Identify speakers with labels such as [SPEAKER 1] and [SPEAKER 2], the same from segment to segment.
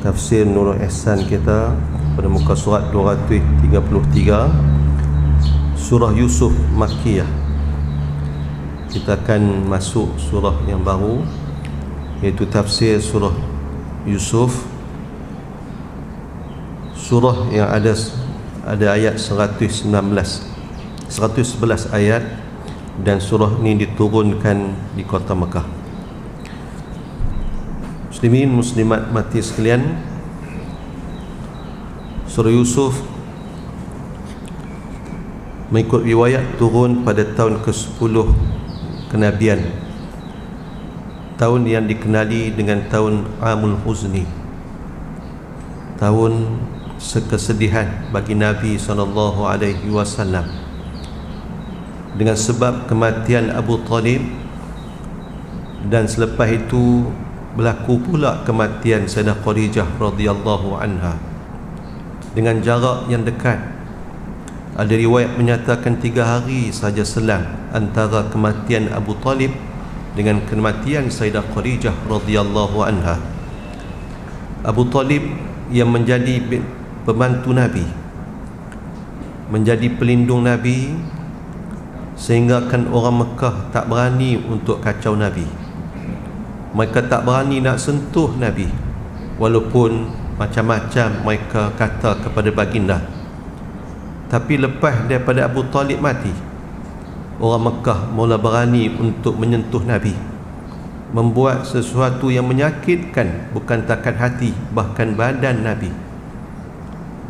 [SPEAKER 1] Tafsir Nurul Ihsan kita pada muka surat 233, surah Yusuf Makkiyah. Kita akan masuk surah yang baru, iaitu tafsir surah Yusuf. Surah yang ada ayat 111 ayat, dan surah ini diturunkan di kota Mekah. Muslimin muslimat mati sekalian, surah Yusuf mengikut riwayat turun pada tahun ke-10 kenabian, tahun yang dikenali dengan tahun Amul Huzni, tahun kesedihan bagi Nabi SAW, dengan sebab kematian Abu Talib, dan selepas itu berlaku pula kematian Sayyidah Khadijah radhiyallahu anha dengan jarak yang dekat. Ada riwayat menyatakan 3 hari saja selang antara kematian Abu Talib dengan kematian Sayyidah Khadijah radhiyallahu anha. Abu Talib yang menjadi pembantu Nabi, menjadi pelindung Nabi, sehingga kan orang Mekah tak berani untuk kacau Nabi. Mereka tak berani nak sentuh Nabi, walaupun macam-macam mereka kata kepada baginda. Tapi lepas daripada Abu Talib mati, orang Mekah mula berani untuk menyentuh Nabi, membuat sesuatu yang menyakitkan bukan takat hati, bahkan badan Nabi.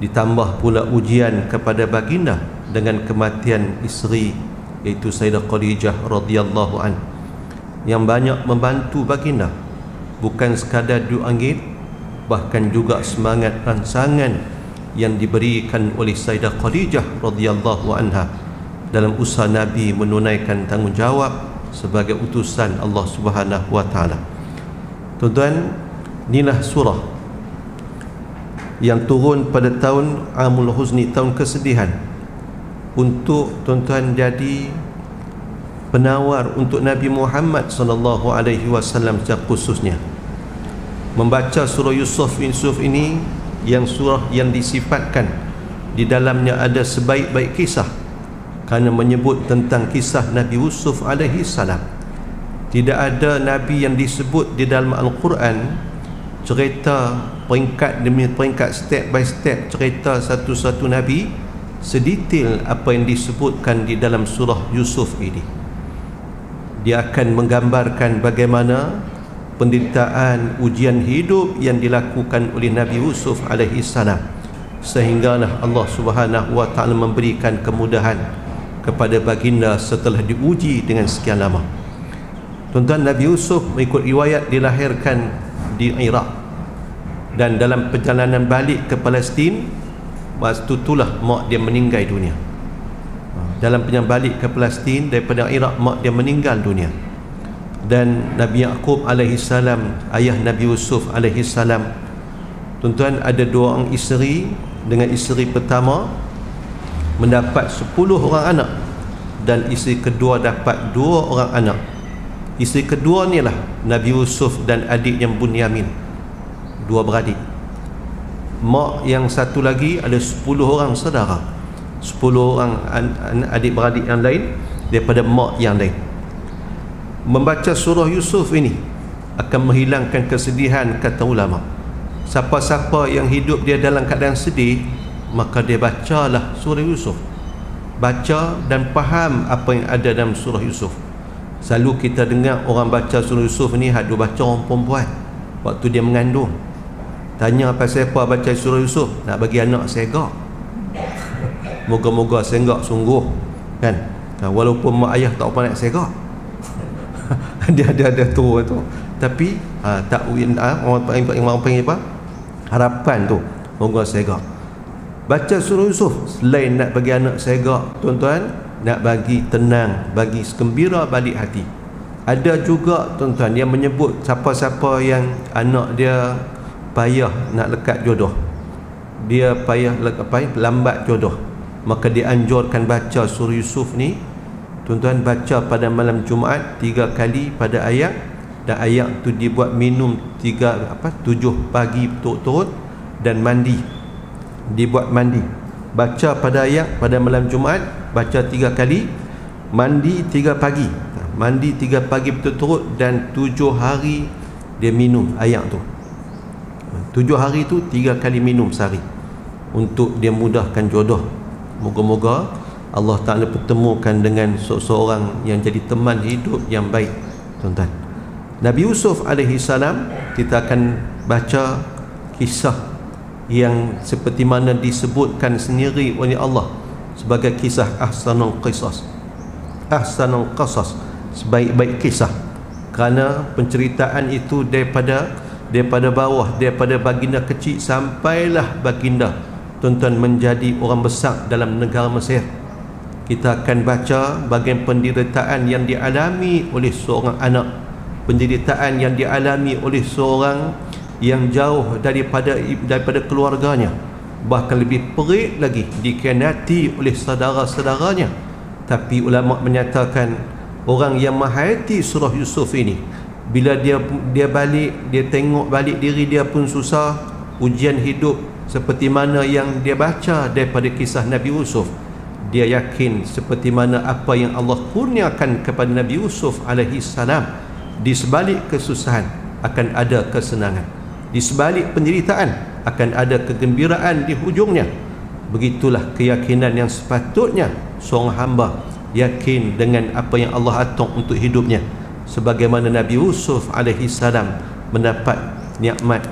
[SPEAKER 1] Ditambah pula ujian kepada baginda dengan kematian isteri, iaitu Sayyidah Khadijah radhiyallahu anha, yang banyak membantu baginda, bukan sekadar duit anggit, bahkan juga semangat rancangan yang diberikan oleh Sayyidah Khadijah radhiyallahu anha dalam usaha Nabi menunaikan tanggungjawab sebagai utusan Allah Subhanahu wa taala. Tuan-tuan, inilah surah yang turun pada tahun Amul Huzni, tahun kesedihan, untuk tuan-tuan jadi penawar untuk Nabi Muhammad sallallahu alaihi wasallam secara khususnya. Membaca surah Yusuf ini, yang surah yang disifatkan di dalamnya ada sebaik-baik kisah, kerana menyebut tentang kisah Nabi Yusuf alaihi salam. Tidak ada nabi yang disebut di dalam Al-Quran cerita peringkat demi peringkat, step by step, cerita satu-satu nabi sedetail apa yang disebutkan di dalam surah Yusuf ini. Dia akan menggambarkan bagaimana penderitaan ujian hidup yang dilakukan oleh Nabi Yusuf alaihi salam, sehinggalah Allah Subhanahu wa taala memberikan kemudahan kepada baginda setelah diuji dengan sekian lama. Tuan-tuan, Nabi Yusuf mengikut riwayat dilahirkan di Iraq, dan dalam perjalanan balik ke Palestin, waktu itulah mak dia meninggal dunia. Dalam perjalanan balik ke Palestin daripada Iraq, mak dia meninggal dunia. Dan Nabi Yaqub alaihi salam, ayah Nabi Yusuf alaihi salam, tuan-tuan, ada 2 orang isteri. Dengan isteri pertama mendapat 10 orang anak, dan isteri kedua dapat 2 orang anak. Isteri kedua ni lah Nabi Yusuf dan adik yang Bunyamin, 2 beradik. Mak yang satu lagi ada 10 orang saudara, 10 orang adik-beradik yang lain daripada mak yang lain. Membaca surah Yusuf ini akan menghilangkan kesedihan, kata ulama. Siapa-siapa yang hidup dia dalam keadaan sedih, maka dia bacalah surah Yusuf. Baca dan faham apa yang ada dalam surah Yusuf. Selalu kita dengar orang baca surah Yusuf ni hadu baca orang perempuan waktu dia mengandung. Tanya pasal apa baca surah Yusuf? Nak bagi anak segak. Moga-moga senggak sungguh, kan? Walaupun mak ayah tak apa nak segak. Dia ada tu. Tapi tak orang panggil apa? Harapan tu, moga segak. Baca surah Yusuf selain nak bagi anak segak, tuan-tuan, nak bagi tenang, bagi gembira balik hati. Ada juga tuan-tuan yang menyebut siapa-siapa yang anak dia payah nak lekat jodoh, dia payah lambat jodoh, maka dianjurkan baca surah Yusuf ni. Tuan-tuan, baca pada malam Jumaat 3 kali pada ayat dan ayak tu dibuat minum 7 pagi turut-turut, dan mandi, dibuat mandi, baca pada ayak pada malam Jumaat, baca 3 kali, mandi 3 pagi, mandi 3 pagi berturut-turut, dan 7 hari dia minum ayak tu. 7 hari tu 3 kali minum sehari, untuk dia mudahkan jodoh. Moga-moga Allah Ta'ala pertemukan dengan seorang yang jadi teman hidup yang baik, tuan-tuan. Nabi Yusuf alaihi salam, kita akan baca kisah yang seperti mana disebutkan sendiri oleh Allah sebagai kisah ahsanul qisas, sebaik-baik kisah, kerana penceritaan itu daripada bawah, daripada baginda kecil sampailah baginda, tuan-tuan, menjadi orang besar dalam negara Mesir. Kita akan baca bagian penderitaan yang dialami oleh seorang anak, penderitaan yang dialami oleh seorang yang jauh daripada keluarganya, bahkan lebih perit lagi, dikhianati oleh saudara-saudaranya. Tapi ulama menyatakan orang yang menghayati surah Yusuf ini, bila dia balik, dia tengok balik diri dia pun susah, ujian hidup seperti mana yang dia baca daripada kisah Nabi Yusuf, dia yakin seperti mana apa yang Allah kurniakan kepada Nabi Yusuf alaihi salam, di sebalik kesusahan akan ada kesenangan, di sebalik penderitaan akan ada kegembiraan di hujungnya. Begitulah keyakinan yang sepatutnya seorang hamba yakin dengan apa yang Allah atur untuk hidupnya, sebagaimana Nabi Yusuf alaihi salam mendapat nikmat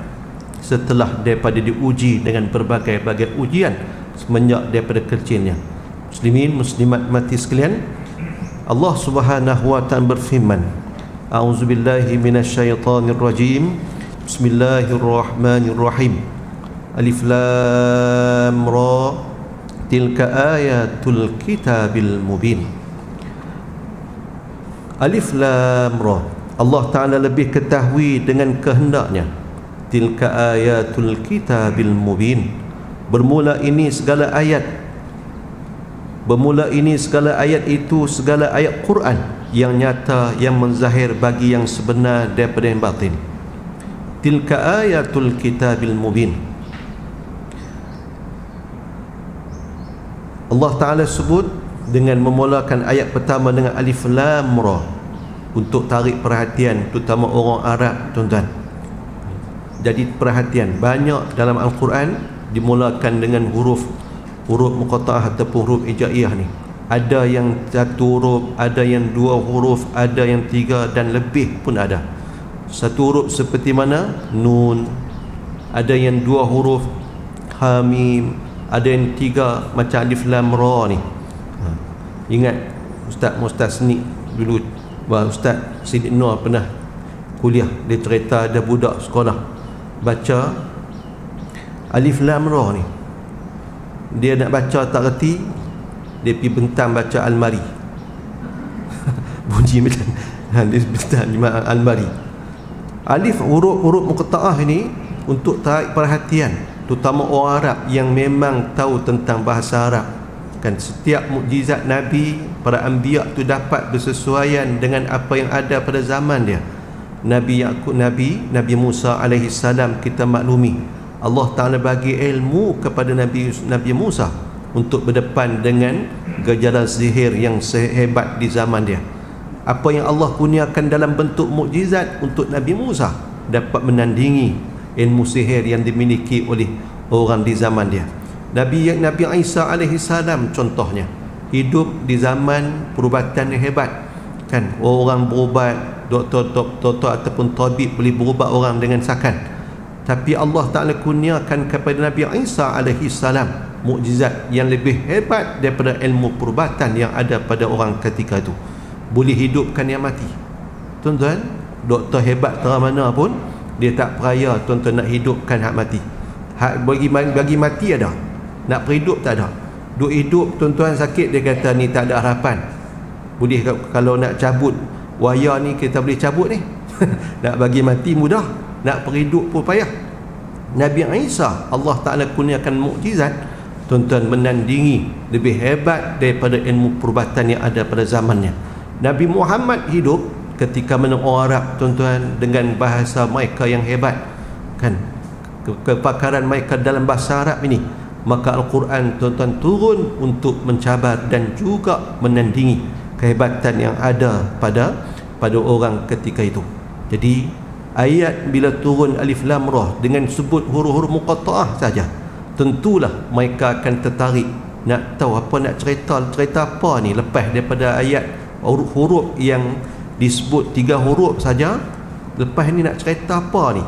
[SPEAKER 1] setelah daripada diuji dengan berbagai-bagai ujian semenjak daripada kecilnya. Muslimin muslimat mati sekalian, Allah Subhanahu wa ta'ala berfirman, a'udzubillahi minasyaitonir rajim, bismillahirrahmanirrahim, alif lam ra, tilka ayatul kitabil mubin. Alif lam ra, Allah Ta'ala lebih ketahui dengan kehendaknya. Tilka ayatul kitabil mubin, bermula ini segala ayat, bermula ini segala ayat itu segala ayat Quran yang nyata, yang menzahir bagi yang sebenar daripada yang batin. Tilka ayatul kitabil mubin. Allah Ta'ala sebut dengan memulakan ayat pertama dengan alif lam ra untuk tarik perhatian terutama orang Arab, tuan-tuan. Jadi perhatian, banyak dalam Al-Quran dimulakan dengan huruf muqatta'ah ataupun huruf hijaiyah ni. Ada yang 1 huruf, ada yang 2 huruf, ada yang 3 dan lebih pun ada. 1 huruf seperti mana? Nun. Ada yang 2 huruf, hamim. Ada yang 3 macam alif lam ra ni. Ingat Ustaz Mustasni dulu, Ustaz Siddiq Nur pernah kuliah, dia cerita ada budak sekolah baca alif lam ra ni, dia nak baca tak reti, dia pergi bentang baca almari. Bunyi macam dia bentang almari. Alif huruf muqatta'ah ini untuk tarik perhatian terutama orang Arab yang memang tahu tentang bahasa Arab. Kan setiap mukjizat Nabi, para anbiya tu dapat bersesuaian dengan apa yang ada pada zaman dia. Nabi Musa alaihi salam, kita maklumi Allah Ta'ala bagi ilmu kepada Nabi Musa untuk berdepan dengan gejala sihir yang sehebat di zaman dia. Apa yang Allah kurniakan dalam bentuk mukjizat untuk Nabi Musa dapat menandingi ilmu sihir yang dimiliki oleh orang di zaman dia. Nabi Isa alaihi salam contohnya hidup di zaman perubatan yang hebat. Kan orang berubat, doktor ataupun tabib boleh berubat orang dengan sakan. Tapi Allah Ta'ala kurniakan kepada Nabi Isa alaihi salam mukjizat yang lebih hebat daripada ilmu perubatan yang ada pada orang ketika itu. Boleh hidupkan yang mati. Tuan-tuan, doktor hebat terang mana pun dia tak peraya, tuan-tuan, nak hidupkan hak mati. Hak bagi mati ada, nak perhidup tak ada. Duk hidup, tuan-tuan, sakit dia kata ni tak ada harapan. Boleh kalau nak cabut wayar ni kita boleh cabut ni. Nak bagi mati mudah, nak perhidup pun payah. Nabi Isa Allah Ta'ala kurniakan mukjizat, tuan-tuan, menandingi lebih hebat daripada ilmu perubatan yang ada pada zamannya. Nabi Muhammad hidup ketika mana orang Arab tuan-tuan dengan bahasa mereka yang hebat kan, kepakaran mereka dalam bahasa Arab ini, maka Al-Quran tuan-tuan turun untuk mencabar dan juga menandingi kehebatan yang ada pada orang ketika itu. Jadi ayat bila turun alif lam ra dengan sebut huruf-huruf muqatta'ah saja, tentulah mereka akan tertarik nak tahu apa, nak cerita apa ni lepas daripada ayat huruf yang disebut 3 huruf saja, lepas ni nak cerita apa ni.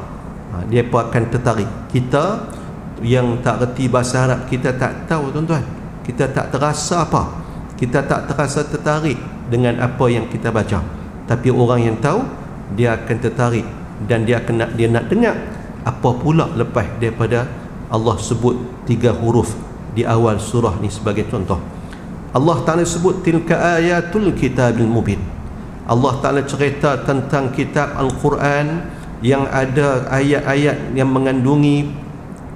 [SPEAKER 1] Dia pun akan tertarik. Kita yang tak reti bahasa Arab, kita tak tahu tuan-tuan, kita tak terasa apa, kita tak terasa tertarik dengan apa yang kita baca. Tapi orang yang tahu, dia akan tertarik dan dia nak dengar apa pula lepas daripada Allah sebut 3 huruf di awal surah ni. Sebagai contoh, Allah Ta'ala sebut tilka ayatul kitabil mubin. Allah Ta'ala cerita tentang kitab Al-Quran yang ada ayat-ayat yang mengandungi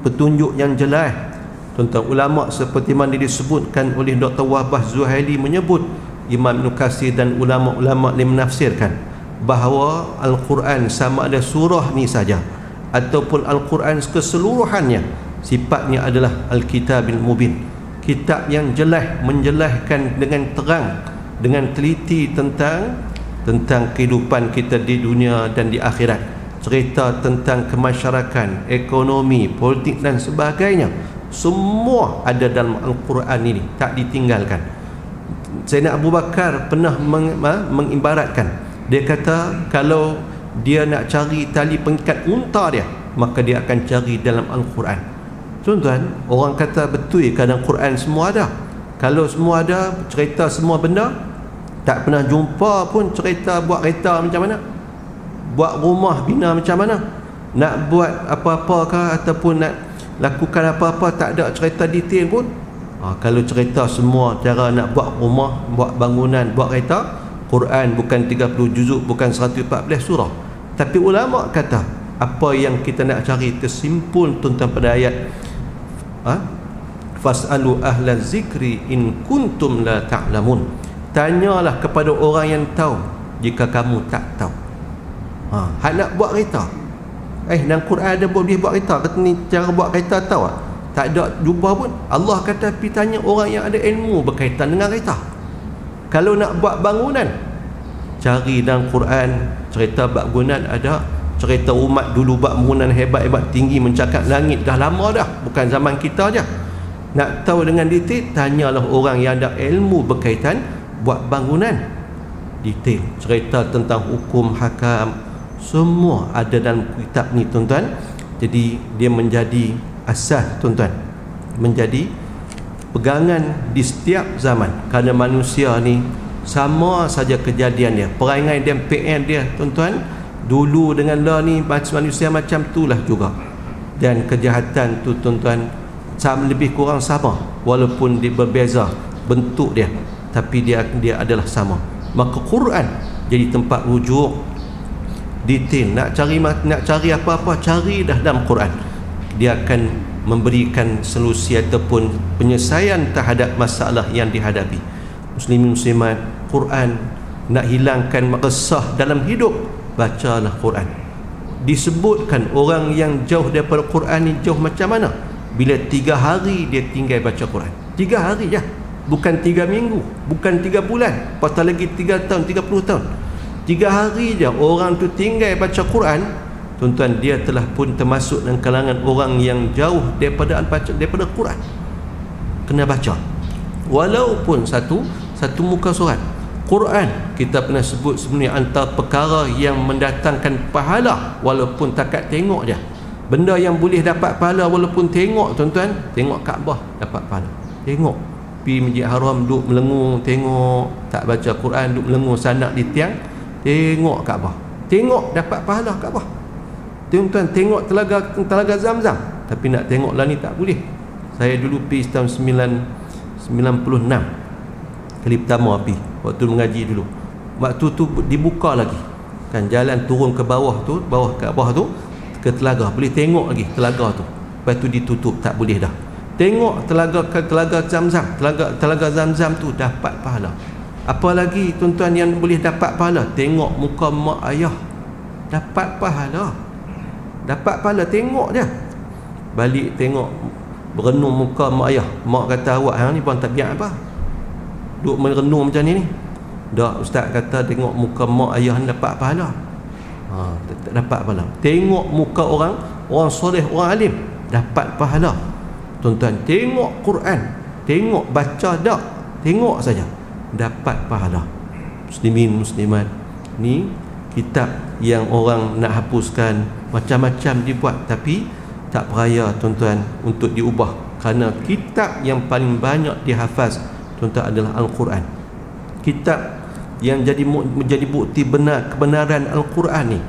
[SPEAKER 1] petunjuk yang jelas. Tuan-tuan, ulama seperti mana disebutkan oleh Dr. Wahbah Zuhaili menyebut, Imam Ibn Katsir dan ulama-ulama yang menafsirkan bahawa Al-Quran sama ada surah ni saja ataupun Al-Quran keseluruhannya, sifatnya adalah Al-Kitabil Mubin, kitab yang jelas, menjelaskan dengan terang, dengan teliti tentang kehidupan kita di dunia dan di akhirat, cerita tentang kemasyarakatan, ekonomi, politik dan sebagainya. Semua ada dalam Al-Quran ini, tak ditinggalkan. Sayyidina Abu Bakar pernah mengibaratkan, dia kata kalau dia nak cari tali pengikat unta dia, maka dia akan cari dalam Al-Quran. Tuan-tuan, orang kata betul kadang Quran semua ada. Kalau semua ada, cerita semua benda, tak pernah jumpa pun cerita buat kereta macam mana, buat rumah bina macam mana, nak buat apa-apakah ataupun nak lakukan apa-apa, tak ada cerita detail pun. Kalau cerita semua cara nak buat rumah, buat bangunan, buat kereta, Quran bukan 30 juzuk, bukan 114 surah. Tapi ulama kata apa yang kita nak cari tersimpul tuan-tuan pada ayat fas'alu ahla zikri in kuntum la ta'lamun. Tanyalah kepada orang yang tahu jika kamu tak tahu. Hak nak buat kereta, dalam Quran ada boleh buat kereta, kata ni cara buat kereta tahu tak? Tak ada jumpa pun. Allah kata pergi tanya orang yang ada ilmu berkaitan dengan kereta. Kalau nak buat bangunan, cari dalam Quran cerita bangunan ada, cerita umat dulu buat bangunan hebat-hebat tinggi mencakap langit, dah lama dah, bukan zaman kita aja. Nak tahu dengan detail, tanyalah orang yang ada ilmu berkaitan buat bangunan. Detail cerita tentang hukum hakam, semua ada dalam kitab ni tuan-tuan. Jadi dia menjadi asas tuan-tuan, menjadi pegangan di setiap zaman, kerana manusia ni sama saja kejadian dia, perangai dia, PN dia tuan-tuan dulu dengan lah ni manusia macam itulah juga, dan kejahatan tu tuan-tuan lebih kurang sama, walaupun dia berbeza bentuk dia, tapi dia adalah sama. Maka Quran jadi tempat rujuk detail. Nak cari apa-apa, cari dah dalam Quran. Dia akan memberikan solusi ataupun penyelesaian terhadap masalah yang dihadapi. Muslimin muslimat, Quran nak hilangkan resah dalam hidup, bacalah Quran. Disebutkan orang yang jauh daripada Quran ni jauh macam mana? Bila 3 hari dia tinggal baca Quran. 3 hari je, bukan 3 minggu, bukan 3 bulan, patah lagi 3 tahun, 30 tahun. 3 hari je orang tu tinggal baca Quran. Tuan-tuan, dia telah pun termasuk dalam kalangan orang yang jauh daripada Quran. Kena baca, walaupun satu muka surat. Quran kita pernah sebut sebenarnya antara perkara yang mendatangkan pahala walaupun takat tengok je. Benda yang boleh dapat pahala walaupun tengok, tuan-tuan, tengok Kaabah dapat pahala. Tengok pergi Masjid Haram duduk melengung, tengok tak baca Quran duduk melengung sanak di tiang, tengok Kaabah, tengok dapat pahala Kaabah. Tuan-tuan, tengok telaga Zam-Zam, tapi nak tengok lah ni tak boleh. Saya dulu pergi tahun 96 kali pertama pergi, waktu mengaji dulu. Waktu tu dibuka lagi kan, jalan turun ke bawah tu, bawah Kaabah tu ke telaga, boleh tengok lagi telaga tu. Lepas tu ditutup, tak boleh dah. Tengok telaga Zam-Zam, telaga Zam-Zam tu dapat pahala. Apa lagi tuan-tuan yang boleh dapat pahala? Tengok muka mak ayah, dapat pahala. Dapat pahala, tengok je. Balik tengok, berenung muka mak ayah. Mak kata, awak hang ni pun tabiat apa? Duk merenung macam ni. Dak, ustaz kata tengok muka mak ayah ni dapat pahala. Dapat pahala. Tengok muka orang soleh, orang alim, dapat pahala. Tuan-tuan, tengok Quran, tengok baca dak, tengok saja, dapat pahala. Muslimin muslimat, ni kitab yang orang nak hapuskan, macam-macam dibuat, tapi tak peraya tuan-tuan untuk diubah, kerana kitab yang paling banyak dihafaz tuan-tuan adalah Al-Quran. Kitab yang menjadi bukti kebenaran Al-Quran ni.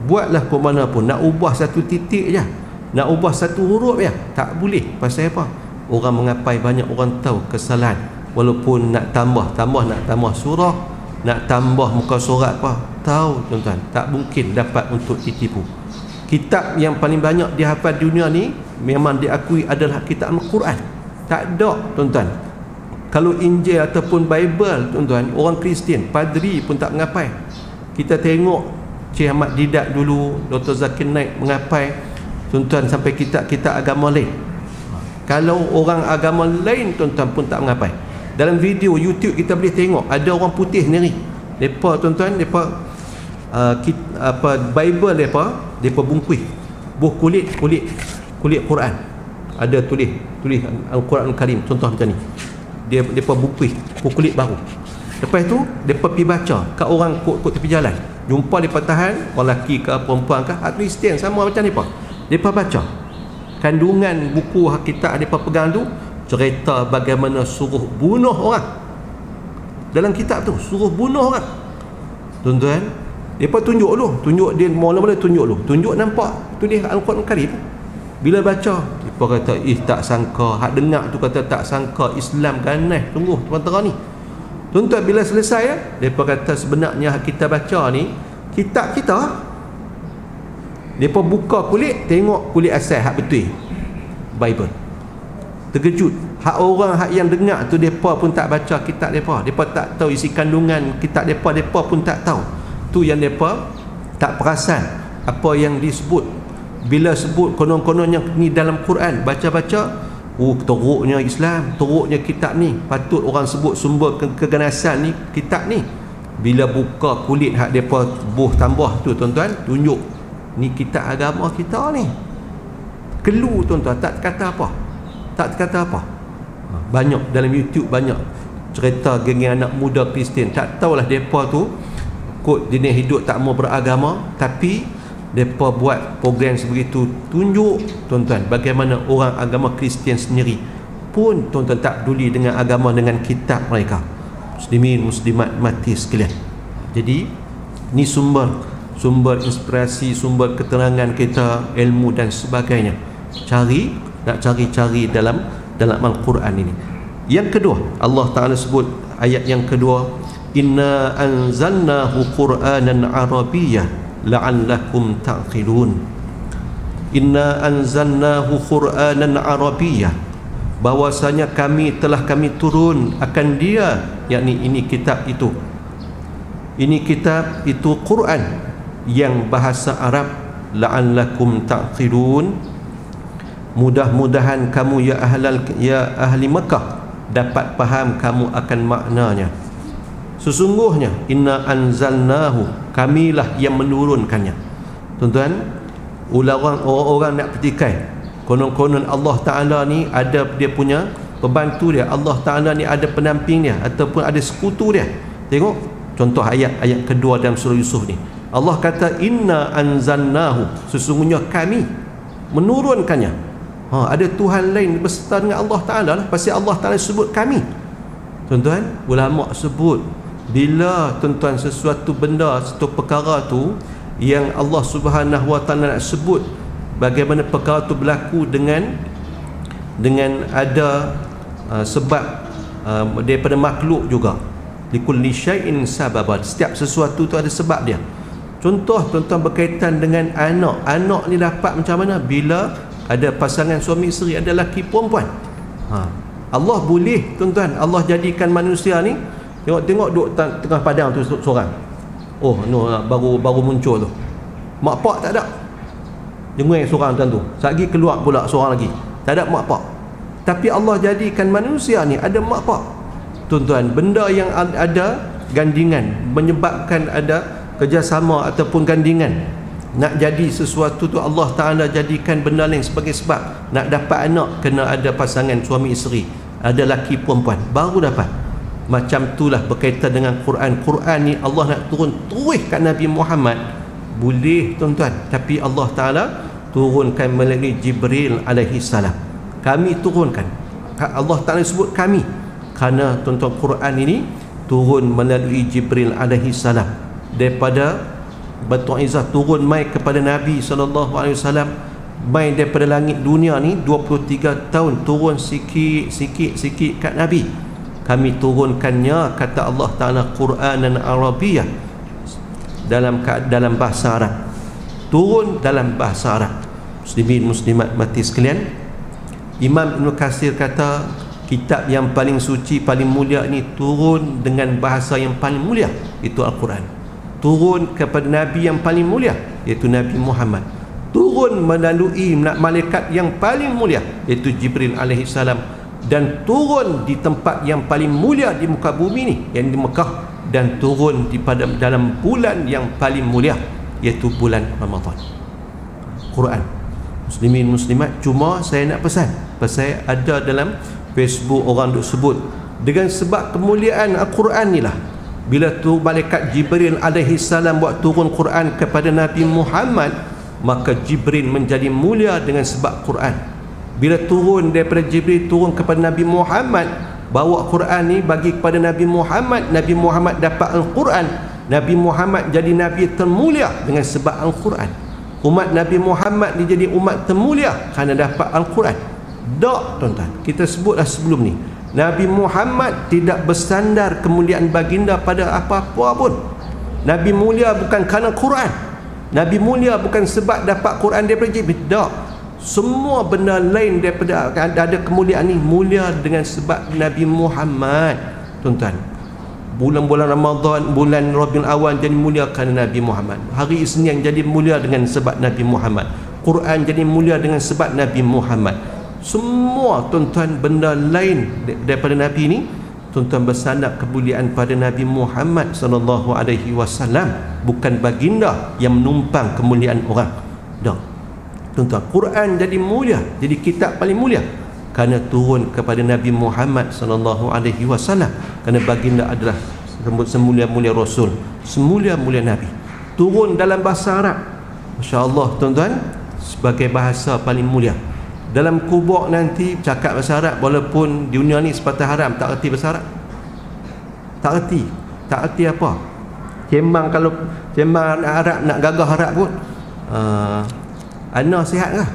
[SPEAKER 1] Buatlah ke mana pun, nak ubah satu titik je, nak ubah satu huruf je, tak boleh. Pasal apa? Orang mengapai, banyak orang tahu kesalahan. Walaupun nak tambah surah, nak tambah muka surat apa, tahu tuan-tuan, tak mungkin dapat untuk ditipu. Kitab yang paling banyak dihafal dunia ni memang diakui adalah kitab Al-Quran. Tak ada tuan-tuan. Kalau Injil ataupun Bible tuan-tuan, orang Kristian, padri pun tak mengapai. Kita tengok Cik Ahmad Didat dulu, Dr. Zakir Naik mengapai tuan-tuan, sampai kitab-kitab agama lain. Kalau orang agama lain tuan-tuan pun tak mengapai. Dalam video YouTube kita boleh tengok ada orang putih sendiri, depa tuan-tuan, depa Bible depa bungkus buh kulit Quran, ada tulis Al-Quran Al-Karim, contoh macam ni. Depa bungkus buh kulit baru. Lepas tu depa pergi baca kat orang kot tepi jalan, jumpa depa tahan, orang lelaki ke perempuan ke, Kristian sama macam depa baca kandungan buku kitab depa pegang tu, cerita bagaimana suruh bunuh orang. Dalam kitab tu suruh bunuh orang. Tuan-tuan, depa tunjuk dia mula-mula tunjuk nampak tulis Al-Quran Al-Karim. Bila baca, depa kata tak sangka, hak dengar tu kata tak sangka Islam ganas sungguh tuan-tuan ni. Tuan-tuan, bila selesai depa kata sebenarnya hak kita baca ni kitab kita. Depa buka kulit, tengok kulit asal hak betul Bible. Terkejut. Hak orang yang dengar tu depa pun tak baca kitab depa. Depa tak tahu isi kandungan kitab depa pun tak tahu. Tu yang depa tak perasan apa yang disebut. Bila sebut konon-kononnya ni dalam Quran, baca-baca, teruknya Islam, teruknya kitab ni. Patut orang sebut sumber keganasan ni kitab ni. Bila buka kulit hak depa buh tambah tu tuan-tuan, tunjuk ni kitab agama kita ni. Kelu tuan-tuan, tak kata apa. Banyak dalam YouTube, banyak cerita geng anak muda Kristian, tak tahulah depa tu kot jenis hidup tak mau beragama, tapi depa buat program sebegitu, tunjuk tuan-tuan bagaimana orang agama Kristian sendiri pun tuan-tuan tak peduli dengan agama, dengan kitab mereka. Muslimin muslimat mati sekalian. Jadi ni sumber inspirasi, sumber keterangan kita, ilmu dan sebagainya. Nak cari dalam Al-Quran ini. Yang kedua, Allah Ta'ala sebut ayat yang kedua, inna anzalnahu Qur'anan Arabiyyah la'allakum ta'qilun. Inna anzalnahu Qur'anan Arabiyyah, bahwasanya kami turun akan dia, yakni ini kitab itu Quran yang bahasa Arab, la'allakum ta'qilun, mudah-mudahan kamu ya ahli Makkah dapat faham kamu akan maknanya. Sesungguhnya inna anzalnahu, kamilah yang menurunkannya. Tuan-tuan, orang nak petikai, konon-konon Allah Ta'ala ni ada dia punya pembantu dia, Allah Ta'ala ni ada pendamping dia ataupun ada sekutu dia. Tengok contoh ayat kedua dalam surah Yusuf ni. Allah kata inna anzalnahu, sesungguhnya kami menurunkannya. Ada Tuhan lain berserta dengan Allah Ta'ala lah. Pasal Allah Ta'ala sebut kami. Tuan-tuan, ulama sebut bila tuan-tuan sesuatu benda, satu perkara tu yang Allah Subhanahu Wa Ta'ala nak sebut bagaimana perkara tu berlaku dengan ada sebab daripada makhluk juga. Likulli syai'in sababan, setiap sesuatu tu ada sebab dia. Contoh tuan-tuan berkaitan dengan anak ni dapat macam mana bila ada pasangan suami isteri, ada lelaki perempuan. Allah boleh tuan-tuan, Allah jadikan manusia ni Tengok duduk tengah padang tu seorang. Oh, no, baru muncul tu. Mak pak tak ada. Jengui seorang tu. Sagi keluar pula seorang lagi. Tak ada mak pak. Tapi Allah jadikan manusia ni ada mak pak. Tuan-tuan, benda yang ada gandingan menyebabkan ada kerjasama ataupun gandingan. Nak jadi sesuatu tu Allah Ta'ala jadikan benda lain sebagai sebab. Nak dapat anak kena ada pasangan suami isteri, ada laki perempuan, baru dapat. Macam itulah berkaitan dengan Quran. Quran ni Allah nak turun terus kat Nabi Muhammad, boleh tuan-tuan, tapi Allah Ta'ala turunkan melalui Jibril alaihi salam. Kami turunkan, Allah Ta'ala sebut kami kerana tuan-tuan Quran ini turun melalui Jibril alaihi salam. Daripada Batu Izzah turun mai kepada Nabi SAW, mai daripada langit dunia ni 23 tahun turun sikit kat Nabi. Kami turunkannya, kata Allah Ta'ala, Quranan Arabiyyah, dalam bahasa Arab. Turun dalam bahasa Arab. Muslimin muslimat mati sekalian, Imam Ibn Katsir kata kitab yang paling suci, paling mulia ni turun dengan bahasa yang paling mulia, itu Al-Quran. Turun kepada Nabi yang paling mulia, iaitu Nabi Muhammad. Turun melalui malaikat yang paling mulia, iaitu Jibril alaihi salam, dan turun di tempat yang paling mulia di muka bumi ni, yang di Mekah, dan turun dalam bulan yang paling mulia, iaitu bulan Ramadan. Quran. Muslimin muslimat, cuma saya nak pesan, pasal ada dalam Facebook orang duk sebut dengan sebab kemuliaan Al-Quran ni lah, bila tu malaikat Jibril alaihi salam buat turun Quran kepada Nabi Muhammad, maka Jibril menjadi mulia dengan sebab Quran. Bila turun daripada Jibril turun kepada Nabi Muhammad, bawa Quran ni bagi kepada Nabi Muhammad, Nabi Muhammad dapat Al-Quran, Nabi Muhammad jadi Nabi termulia dengan sebab Al-Quran. Umat Nabi Muhammad ni jadi umat termulia kerana dapat Al-Quran. Tak tuan-tuan, kita sebutlah sebelum ni, Nabi Muhammad tidak bersandar kemuliaan baginda pada apa-apa pun. Nabi mulia bukan kerana Quran, Nabi mulia bukan sebab dapat Quran daripada Jibril. Tak. Semua benda lain daripada ada kemuliaan ni mulia dengan sebab Nabi Muhammad. Tuan-tuan, bulan-bulan Ramadan, bulan Rabiul Awal jadi mulia kerana Nabi Muhammad. Hari Isnin jadi mulia dengan sebab Nabi Muhammad. Quran jadi mulia dengan sebab Nabi Muhammad. Semua tuan-tuan benda lain daripada Nabi ni, tuan-tuan bersandar kemuliaan pada Nabi Muhammad sallallahu alaihi wasallam, bukan baginda yang menumpang kemuliaan orang. Dah. Tuan-tuan, Quran jadi mulia, jadi kitab paling mulia kerana turun kepada Nabi Muhammad sallallahu alaihi wasallam, kerana baginda adalah semulia-mulia rasul, semulia-mulia nabi. Turun dalam bahasa Arab. Masya-Allah tuan-tuan, sebagai bahasa paling mulia. Dalam kubur nanti cakap bahasa Arab, walaupun dunia ni sepatah haram, tak erti bahasa Arab. Tak erti apa. Kalau sembang Arab, nak gagah Arab pun, Ana sihat ke?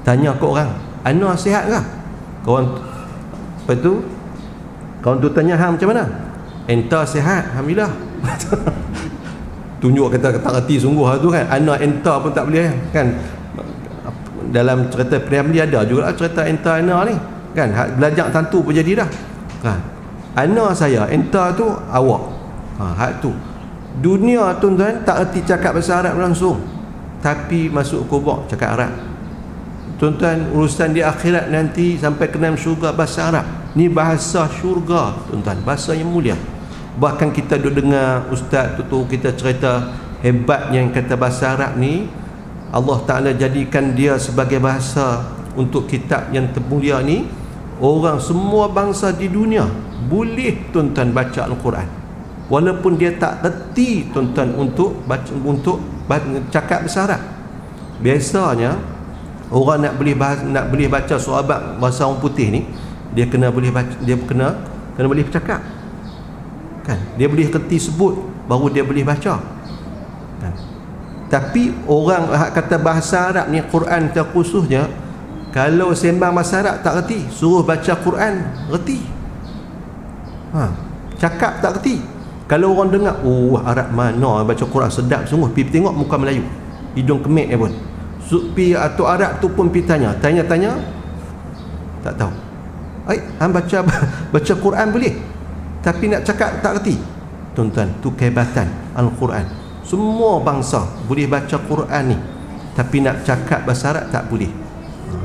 [SPEAKER 1] Tanya ke orang, Ana sihat ke? Lepas tu kawan tu tanya, hang macam mana? Enta sihat, alhamdulillah. Tunjuk kata tak erti sungguh tu kan. Ana enta pun tak boleh kan. Dalam cerita Priamli ada juga cerita enta ana ni kan, belajar tentu pun jadi dah kan. Ana saya, enta tu awak. Hak tu dunia tuan-tuan tak erti cakap bahasa Arab langsung, tapi masuk kubur cakap Arab. Tuan-tuan, urusan di akhirat nanti sampai ke dalam syurga bahasa Arab. Ni bahasa syurga tuan-tuan, bahasa yang mulia. Bahkan kita duk dengar ustaz tu kita cerita hebatnya yang kata bahasa Arab ni, Allah Ta'ala jadikan dia sebagai bahasa untuk kitab yang termulia ni. Orang semua bangsa di dunia boleh tuan-tuan baca Al-Quran, walaupun dia tak reti tuan-tuan untuk cakap bahasa Arab. Biasanya orang nak boleh baca surah bahasa orang putih ni, dia kena boleh baca, dia kena boleh bercakap kan, dia boleh reti sebut baru dia boleh baca kan. Tapi orang kata bahasa Arab ni, Quran terkhususnya, kalau sembang bahasa Arab tak reti, suruh baca Quran reti. Cakap tak reti. Kalau orang dengar, oh Arab mana baca Quran sedap sungguh, pergi tengok muka Melayu, hidung kemek pun. Pi atau Arab tu pun pergi tanya tak tahu. Hang baca Quran boleh? tapi nak cakap tak reti. Tuan-tuan, tu kehebatan Al-Quran. Semua bangsa boleh baca Quran ni, tapi nak cakap bahasa Arab tak boleh.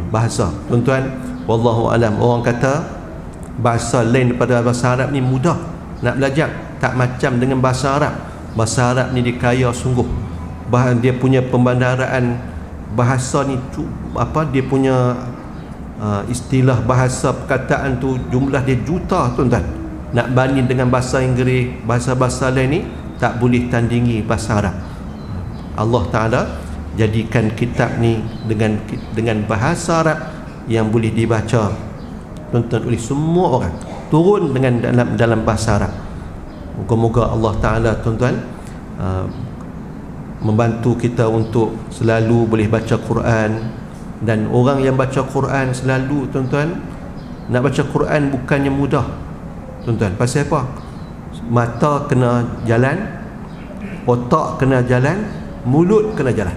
[SPEAKER 1] Bahasa, tuan-tuan, wallahu alam, orang kata bahasa lain daripada bahasa Arab ni mudah nak belajar, tak macam dengan bahasa Arab. Bahasa Arab ni dia kaya sungguh. Dia punya pembandaraan bahasa ni dia punya istilah bahasa perkataan tu jumlah dia juta, tuan-tuan. Nak banding dengan bahasa Inggeris, bahasa-bahasa lain ni tak boleh tandingi bahasa Arab. Allah Ta'ala jadikan kitab ni dengan bahasa Arab yang boleh dibaca, tuan-tuan, oleh semua orang, turun dengan dalam bahasa Arab. Moga-moga Allah Ta'ala, tuan-tuan, membantu kita untuk selalu boleh baca Quran. Dan orang yang baca Quran selalu, tuan-tuan, nak baca Quran bukannya mudah, tuan-tuan. Pasal apa? Mata kena jalan, otak kena jalan, mulut kena jalan,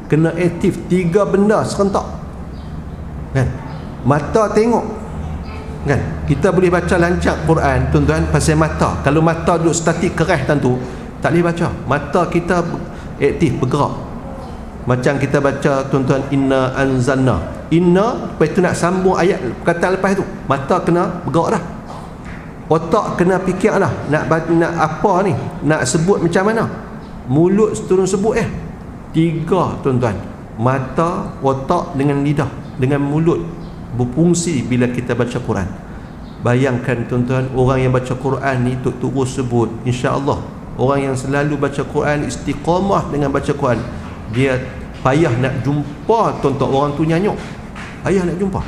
[SPEAKER 1] kena aktif. 3 benda serentak, kan? Mata tengok, kan? Kita boleh baca lancar Quran, tuan-tuan, pasal mata. Kalau mata duduk statik keras tentu tak boleh baca. Mata kita aktif, bergerak. Macam kita baca, tuan-tuan, inna anzalna, inna, lepas tu nak sambung ayat perkataan lepas tu, mata kena bergerak dah, otak kena fikir dah, nak apa ni, nak sebut macam mana, mulut turun sebut 3, tuan-tuan. Mata, otak dengan lidah dengan mulut berfungsi bila kita baca Quran. Bayangkan, tuan-tuan, orang yang baca Quran ni terus sebut, insya-Allah orang yang selalu baca Quran, istiqamah dengan baca Quran, dia payah nak jumpa, tuan-tuan, orang tu nyanyuk, payah nak jumpa.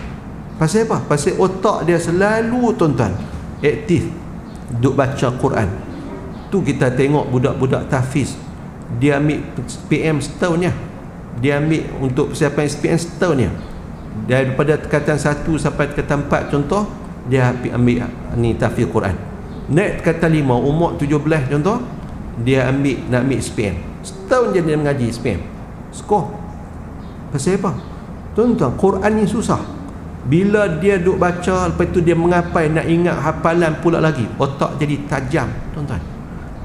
[SPEAKER 1] Pasal apa? Pasal otak dia selalu, tuan-tuan, aktif duk baca Quran. Tu kita tengok budak-budak tahfiz, dia ambil SPM setahun, dia ambil untuk persiapan SPM setahun, daripada tingkatan 1 sampai tingkatan 4 contoh, dia ambil ni tahfiz Quran. Naik tingkatan 5, umur 17 contoh, dia nak ambil SPM. Setahun je dia mengaji SPM, skor. Pasal apa? Tuan-tuan, Quran ni susah. Bila dia duk baca, lepas tu dia mengapai, nak ingat hafalan pula lagi, otak jadi tajam, tuan-tuan.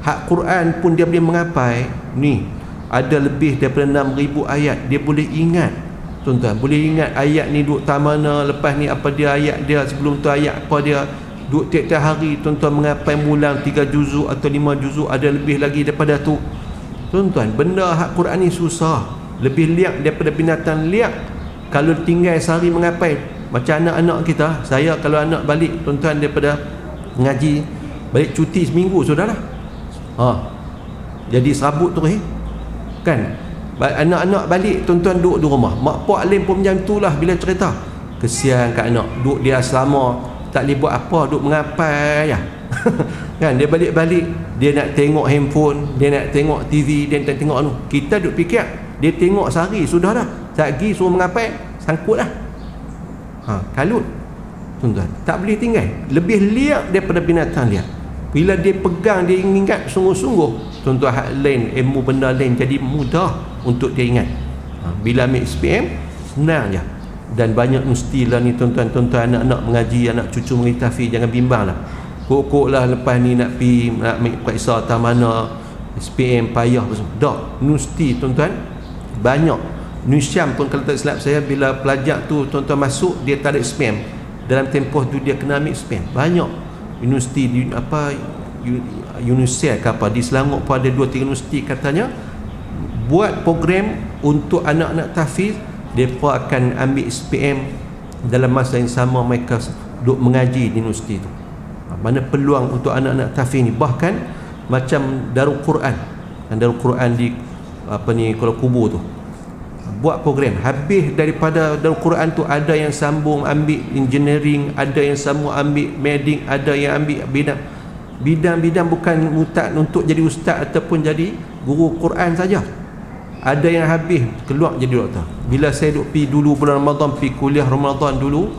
[SPEAKER 1] Hak Quran pun dia boleh mengapai. Ni ada lebih daripada 6,000 ayat, dia boleh ingat, tuan-tuan. Boleh ingat ayat ni duk tak mana, lepas ni apa dia ayat dia, sebelum tu ayat apa dia. Duk tiap-tiap hari, tuan-tuan, mengapai mulang 3 juzuk atau 5 juzuk, ada lebih lagi daripada tu. Tuan-tuan, benda hak Quran ni susah, lebih liak daripada binatang liak. Kalau tinggal sehari mengapai, macam anak-anak kita, saya kalau anak balik, tuan-tuan, daripada ngaji, balik cuti seminggu sudah lah, jadi serabut tu, kan? Anak-anak balik, tuan-tuan, duduk di rumah, mak pak alim pun macam tu lah. Bila cerita, kesian kat anak, duduk di asrama, tak boleh buat apa, duduk mengapai kan? Dia balik-balik, dia nak tengok handphone, dia nak tengok TV, dia nak tengok anu. Kita duk fikir, dia tengok sehari sudah dah, lagi suruh mengapai, sangkut dah, kalut, tuan-tuan. Tak boleh tinggal, lebih liak daripada binatang liak. Bila dia pegang, dia ingat sungguh-sungguh, tuan-tuan. Hak lain, ilmu benda lain jadi mudah untuk dia ingat. Bila ambil SPM, senang je. Dan banyak mestilah ni, tuan-tuan, anak-anak mengaji, anak cucu mengaji tahfiz, jangan bimbang lah. Kok lah lepas ni nak pergi, nak ambil periksa tak mana, SPM payah dak, mesti, tuan-tuan. Banyak Nusyam pun kalau tak silap saya, bila pelajar tu, tuan-tuan, masuk, dia tak ada SPM, dalam tempoh tu dia kena ambil SPM. Banyak universiti di UNICEF ke apa, di Selangor pun ada 2-3 universiti katanya buat program untuk anak-anak tahfiz. Mereka akan ambil SPM dalam masa yang sama mereka duduk mengaji di universiti itu. Mana peluang untuk anak-anak tahfiz ni. Bahkan macam Darul Quran, Darul Quran di Kuala Kubur tu, buat program. Habis daripada Darul Quran tu, ada yang sambung ambil engineering, ada yang sambung ambil medik, ada yang ambil bidang-bidang bukan mutak untuk jadi ustaz ataupun jadi guru Quran saja. Ada yang habis keluar jadi doktor. Bila saya duk pergi dulu bulan Ramadan, pergi kuliah Ramadan dulu,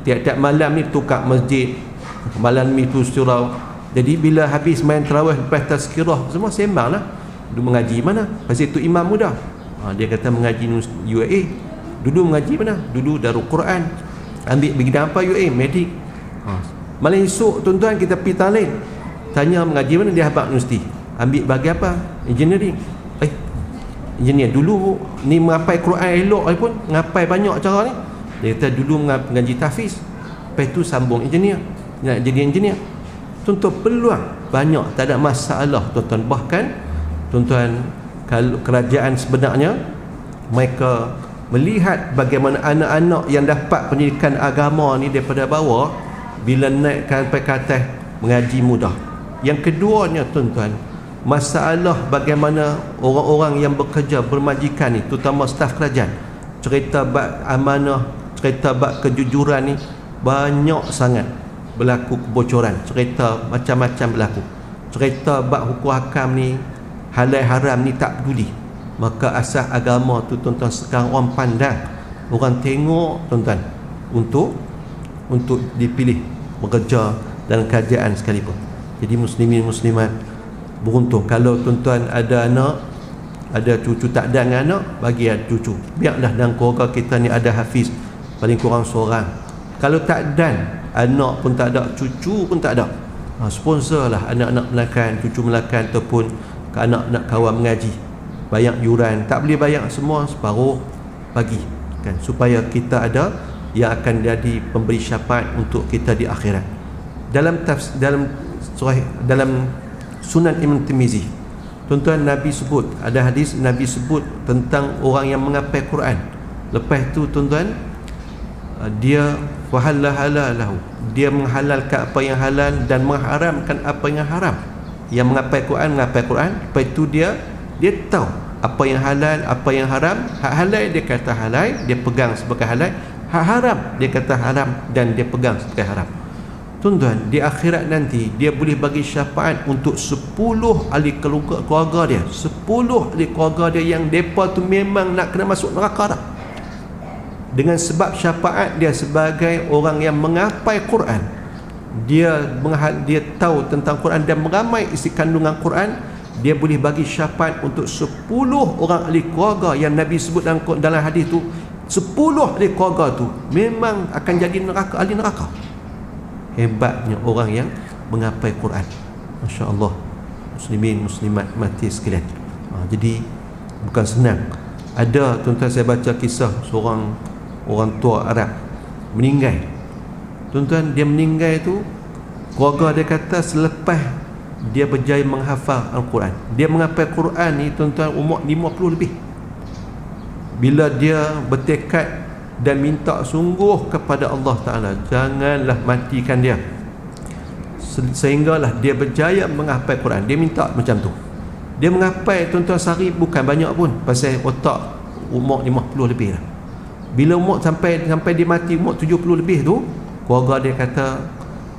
[SPEAKER 1] tiap-tiap malam ni tukar masjid, malam ni tu surau. Jadi bila habis main tarawih, lepas tazkirah semua, sembang lah, duk mengaji mana. Pasal itu imam muda, dia kata mengaji UAE. Dulu mengaji mana? Dulu Darul Quran. Ambil bidang apa UAE? Medik. Malam esok tuan-tuan kita pergi talin, tanya mengaji mana, dia habaq universiti, ambil bagi apa? Engineering. Engineer dulu ni mengapai Quran elok pun, ngapai banyak cara ni. Dia kata dulu mengaji tahfiz, lepas tu sambung engineer, nak jadi engineer. Tuan-tuan peluang banyak, tak ada masalah tuan-tuan. Bahkan tuan-tuan, kalau kerajaan sebenarnya mereka melihat bagaimana anak-anak yang dapat pendidikan agama ni daripada bawah, bila naikkan sampai ke atas mengaji mudah. Yang keduanya tuan-tuan, masalah bagaimana orang-orang yang bekerja bermajikan ni, terutama staf kerajaan, cerita bab amanah, cerita bab kejujuran ni banyak sangat berlaku kebocoran, cerita macam-macam berlaku. Cerita bab hukum hakam ni, halal haram ni tak peduli. Maka asas agama tu tuan-tuan sekarang orang pandang, orang tengok tuan-tuan, untuk dipilih bekerja dalam kerajaan sekalipun. Jadi muslimin muslimat, beruntung kalau tuan-tuan ada anak, ada cucu, tak ada dengan anak, bagi ada cucu. Biarlah dalam keluarga kita ni ada hafiz paling kurang seorang. Kalau tak dan anak pun tak ada, cucu pun tak ada, sponsorlah anak-anak Melakan, cucu Melakan, ataupun anak nak kawan mengaji, bayar yuran. Tak boleh bayar semua, separuh bagi kan, supaya kita ada yang akan jadi pemberi syafaat untuk kita di akhirat. Dalam Sunan Imam Tirmizi, tuan-tuan, Nabi sebut, ada hadis Nabi sebut tentang orang yang mengapai Quran. Lepas tu tuan-tuan, dia fahalalahu, dia menghalalkan apa yang halal dan mengharamkan apa yang haram. Yang mengapai Quran, lepas tu dia tahu apa yang halal, apa yang haram. Hak halal dia kata halal, dia pegang sebagai halal. Hak haram dia kata haram dan dia pegang sebagai haram. Tuan-tuan, di akhirat nanti dia boleh bagi syafaat untuk 10 ahli keluarga dia, 10 ahli keluarga dia yang depa tu memang nak kena masuk neraka dah, dengan sebab syafaat dia sebagai orang yang mengapai Quran. Dia tahu tentang Quran dan meramai isi kandungan Quran. Dia boleh bagi syafaat untuk 10 orang ahli keluarga yang Nabi sebut dalam hadis tu. 10 ahli keluarga tu memang akan jadi neraka, ahli neraka. Hebatnya orang yang mengapai Quran. Masya Allah, muslimin muslimat mati sekalian. Jadi bukan senang. Ada tuan-tuan, saya baca kisah seorang orang tua Arab meninggal. Tuan-tuan, dia meninggal tu, keluarga dia kata selepas dia berjaya menghafal Al-Quran. Dia mengapai Quran ni tuan-tuan umur 50 lebih. Bila dia bertekad dan minta sungguh kepada Allah Ta'ala, janganlah matikan dia, sehinggalah dia berjaya menghafal Quran. Dia minta macam tu. Dia menghafal tuan-tuan sehari bukan banyak pun, pasal otak umur 50 lebih lah. Bila umur sampai dia mati umur 70 lebih tu, keluarga dia kata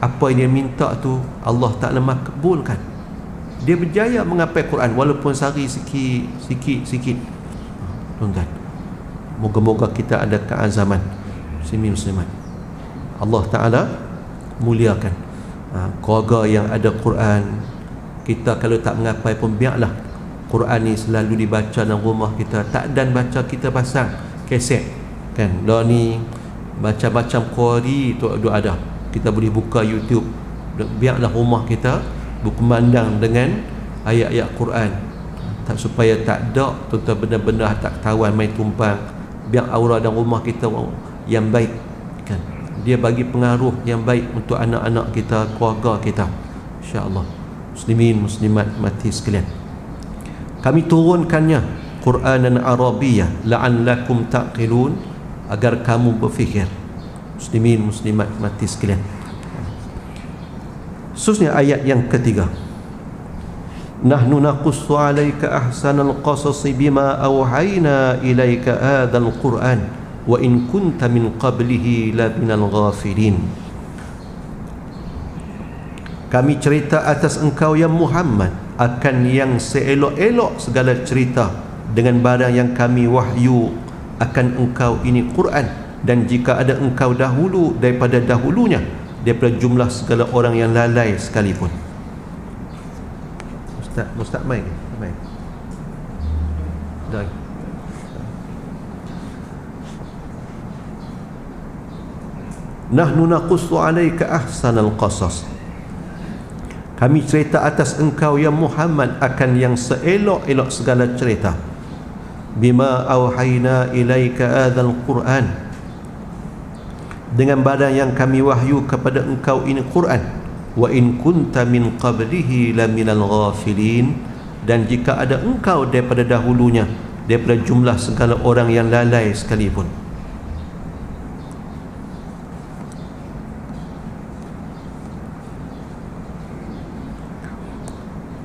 [SPEAKER 1] apa yang dia minta tu Allah Ta'ala makbulkan. Dia berjaya menghafal Quran walaupun sehari sikit. Tuan-tuan, moga-moga kita ada keazaman, muslimin muslimat. Allah Ta'ala muliakan keluarga yang ada Quran. Kita kalau tak mengapai pun biarlah Quran ni selalu dibaca dalam rumah kita. Tak dan baca, kita pasang kaset kan. Dah ni macam-macam kuari tu ada. Kita boleh buka YouTube. Biarlah rumah kita berkumandang dengan ayat-ayat Quran. Tak, supaya tak ada tuan-tuan benda-benda tak ketahuan main tumpang. Biar aura dalam rumah kita yang baik kan. Dia bagi pengaruh yang baik untuk anak-anak kita, keluarga kita, insya-Allah. Muslimin muslimat mati sekalian, kami turunkannya Quranan Arabiyyah la'allakum taqilun, agar kamu berfikir. Muslimin muslimat mati sekalian. Khususnya ayat yang ketiga, nahnu naqussu 'alaika ahsanal qasasi bima awhayna ilaika hadzal Qur'an wa in kunta min qablihi laminal ghafilin. Kami cerita atas engkau ya Muhammad akan yang seelok-elok segala cerita dengan barang yang kami wahyu akan engkau, ini Quran. Dan jika ada engkau dahulu daripada dahulunya, daripada jumlah segala orang yang lalai sekalipun. Ustaz main. nahnu naqussu 'alaika ahsanal qasas. Kami cerita atas engkau ya Muhammad akan yang seelok-elok segala cerita. Bima auhayna ilaika adzal Qur'an, dengan badan yang kami wahyu kepada engkau ini Quran. Wa in kunta min qablihi laminal ghafilin, dan jika ada engkau daripada dahulunya daripada jumlah segala orang yang lalai sekalipun.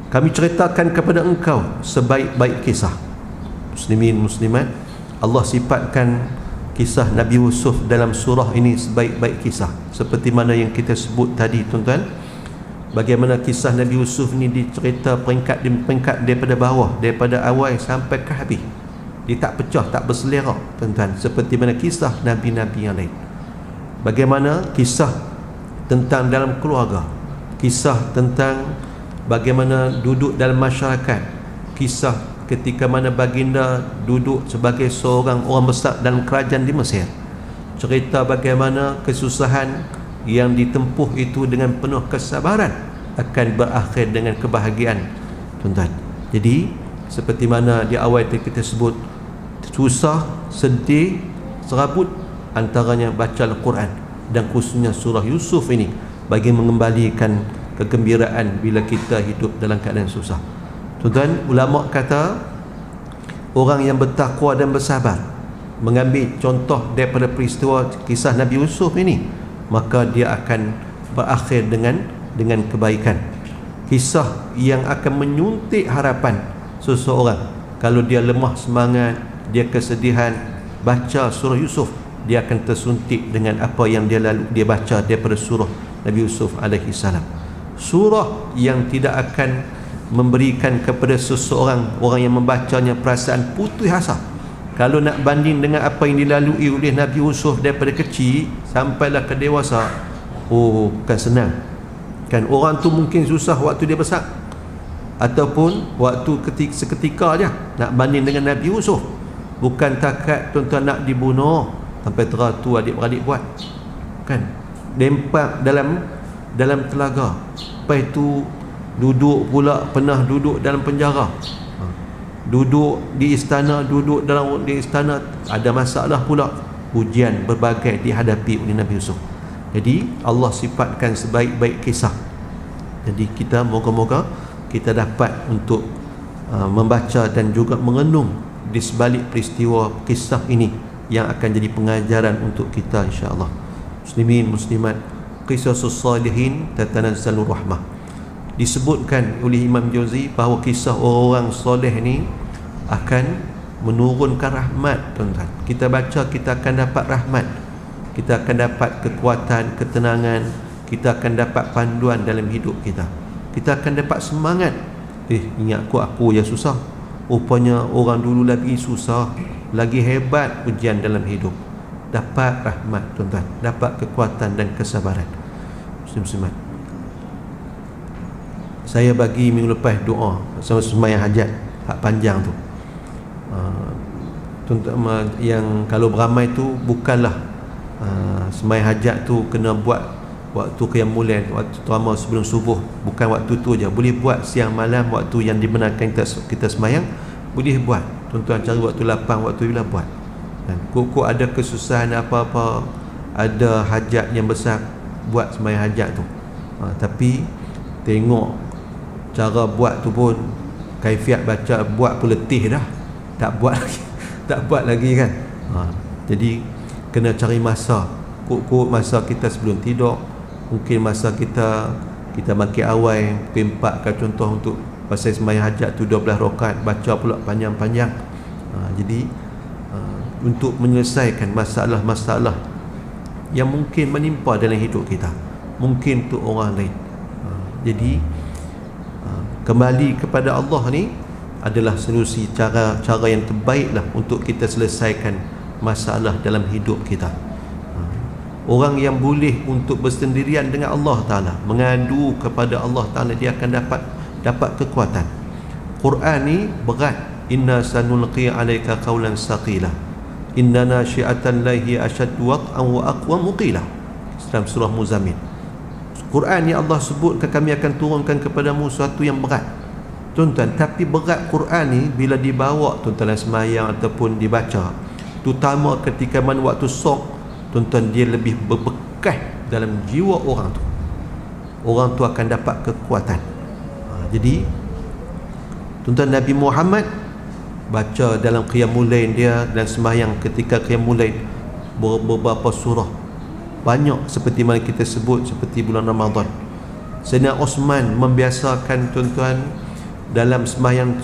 [SPEAKER 1] Kami ceritakan kepada engkau sebaik-baik kisah. Muslimin muslimat, Allah sifatkan kisah Nabi Yusuf dalam surah ini sebaik-baik kisah, seperti mana yang kita sebut tadi tuan-tuan. Bagaimana kisah Nabi Yusuf ni dicerita peringkat demi peringkat daripada bawah, daripada awal sampai ke habis. Dia tak pecah, tak berselerak tuan-tuan, seperti mana kisah Nabi-Nabi yang lain. Bagaimana kisah tentang dalam keluarga, kisah tentang bagaimana duduk dalam masyarakat, kisah ketika mana baginda duduk sebagai seorang orang besar dalam kerajaan di Mesir, cerita bagaimana kesusahan yang ditempuh itu dengan penuh kesabaran akan berakhir dengan kebahagiaan tuan-tuan. Jadi seperti mana di awal kita sebut, susah, sedih, serabut, antaranya baca Al-Quran, dan khususnya surah Yusuf ini bagi mengembalikan kegembiraan bila kita hidup dalam keadaan susah. Tuan-tuan, ulama kata orang yang bertakwa dan bersabar mengambil contoh daripada peristiwa kisah Nabi Yusuf ini, maka dia akan berakhir dengan kebaikan. Kisah yang akan menyuntik harapan seseorang. Kalau dia lemah semangat, dia kesedihan, baca surah Yusuf, dia akan tersuntik dengan apa yang dia baca daripada surah Nabi Yusuf alaihi salam. Surah yang tidak akan memberikan kepada seseorang, orang yang membacanya, perasaan putus asa. Kalau nak banding dengan apa yang dilalui oleh Nabi Yusuf daripada kecil sampailah ke dewasa, bukan senang kan. Orang tu mungkin susah waktu dia besar, ataupun waktu seketika aja. Nak banding dengan Nabi Yusuf, bukan takat tuan-tuan nak dibunuh sampai teratur adik-beradik buat kan, dempak dalam telaga, lepas itu duduk pula, pernah duduk dalam penjara, duduk di istana, di istana ada masalah pula, ujian berbagai dihadapi oleh Nabi Yusuf. Jadi Allah sifatkan sebaik-baik kisah. Jadi kita moga-moga kita dapat untuk membaca dan juga mengenung di sebalik peristiwa kisah ini yang akan jadi pengajaran untuk kita insya-Allah. Muslimin muslimat, qisasus salihin tatanazzalu rahmah. Disebutkan oleh Imam Jauzi bahawa kisah orang-orang soleh ni akan menurunkan rahmat tuan-tuan. Kita baca, kita akan dapat rahmat, kita akan dapat kekuatan, ketenangan, kita akan dapat panduan dalam hidup kita, kita akan dapat semangat. Ingat aku yang susah, rupanya orang dulu lagi susah, lagi hebat ujian dalam hidup. Dapat rahmat tuan-tuan, dapat kekuatan dan kesabaran. Muslim-muslimat, saya bagi minggu lepas doa sama sembahyang hajat hak panjang tu. Tuan-tuan yang kalau beramai tu bukanlah sembahyang hajat tu kena buat waktu qiyam lail, waktu terutama sebelum subuh, bukan waktu tu je. Boleh buat siang malam, waktu yang dibenarkan kita sembahyang boleh buat. Tuan-tuan cari waktu lapang, waktu bila buat. Dan kok ada kesusahan apa-apa, ada hajat yang besar, buat sembahyang hajat tu. Tapi tengok cara buat tu pun, kaifiat baca buat pun letih dah, tak buat lagi kan. Jadi kena cari masa, kok masa kita sebelum tidur, mungkin masa kita makin awal, mungkin 4 kan contoh, untuk pasal sembahyang hajat tu 12 rakaat, baca pula panjang-panjang. Jadi untuk menyelesaikan masalah-masalah yang mungkin menimpa dalam hidup kita, mungkin untuk orang lain. Jadi kembali kepada Allah ni adalah solusi, cara yang terbaiklah untuk kita selesaikan masalah dalam hidup kita. Orang yang boleh untuk bersendirian dengan Allah Ta'ala, mengadu kepada Allah Ta'ala, dia akan dapat kekuatan. Quran ni berat. Inna sanulqi alaika qawlan saqila inna nasyi'atan lahi ashaddu wat'an wa aqwa muqila. dalam surah Muzammil. Quran ni Allah sebut kami akan turunkan kepadamu sesuatu yang berat, tuan-tuan. Tapi berat Quran ni bila dibawa tuan-tuan dalam semayang ataupun dibaca, terutama ketika mana waktu sok, tuan-tuan, dia lebih berbekas dalam jiwa orang tu. Orang tu akan dapat kekuatan. Jadi tuan-tuan, Nabi Muhammad baca dalam qiyamul lail dia, dan sembahyang ketika qiyamul lail beberapa surah banyak seperti mana kita sebut, seperti bulan Ramadan. Sayyidina Osman membiasakan tuan-tuan dalam sembahyang,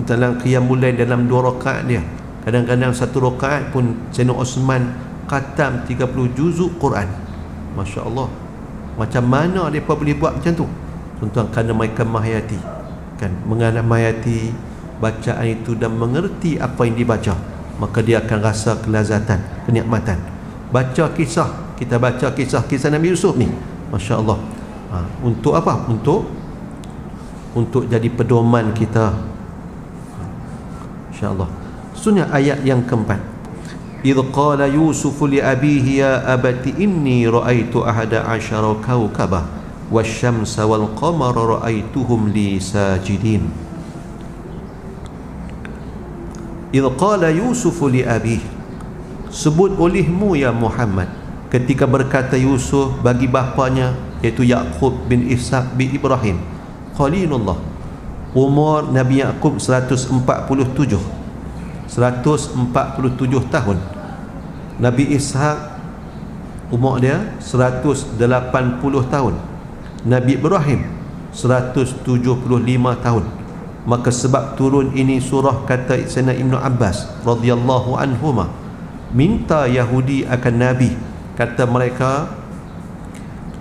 [SPEAKER 1] dalam qiyamul lail, dalam 2 rakaat dia, kadang-kadang 1 rakaat pun Sayyidina Osman khatam 30 juzuk Quran. Masya Allah. Macam mana mereka boleh buat macam tu, tuan-tuan? Kerana mereka menghayati, kan, menghayati bacaan itu dan mengerti apa yang dibaca, maka dia akan rasa kelazatan, kenikmatan. Baca kisah, kita baca kisah Nabi Yusuf ni, Masya Allah. Untuk apa? Untuk jadi pedoman kita, Insya Allah. Sunnah ayat yang keempat, idh qala Yusuf li abihi ya abati inni ra'aitu ahada asyara kawkabah wasyamsa wal qamara ra'aituhum li sajidin. idh qala Yusuf li abihi, sebut olehmu ya Muhammad ketika berkata Yusuf bagi bapanya, iaitu Yaqub bin Ishaq bin Ibrahim Khalilullah. Umur Nabi Yaqub 147 tahun. Nabi Ishaq umur dia 180 tahun. Nabi Ibrahim 175 tahun. Maka sebab turun ini surah, kata Sayyidina Ibnu Abbas radhiyallahu anhuma, minta Yahudi akan Nabi, kata mereka,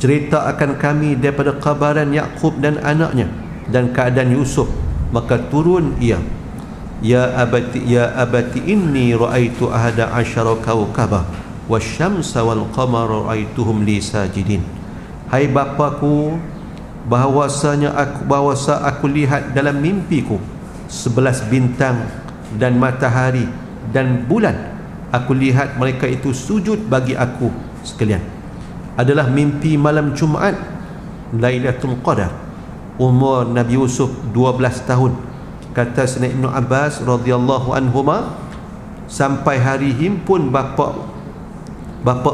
[SPEAKER 1] cerita akan kami daripada kabaran Yaqub dan anaknya dan keadaan Yusuf. Maka turun ia, ya abati inni ra'aitu ahada asyara kawkabah wasyamsa wal qamara ra'aituhum li sajidin. Hai bapaku, bahawasa aku lihat dalam mimpiku 11 bintang dan matahari dan bulan. Aku lihat mereka itu sujud bagi aku sekalian. Adalah mimpi malam Jumaat, Lailatul Qadar. Umur Nabi Yusuf 12 tahun. Kata Sayyidina Ibnu Abbas radhiyallahu anhuma, sampai hari himpun bapa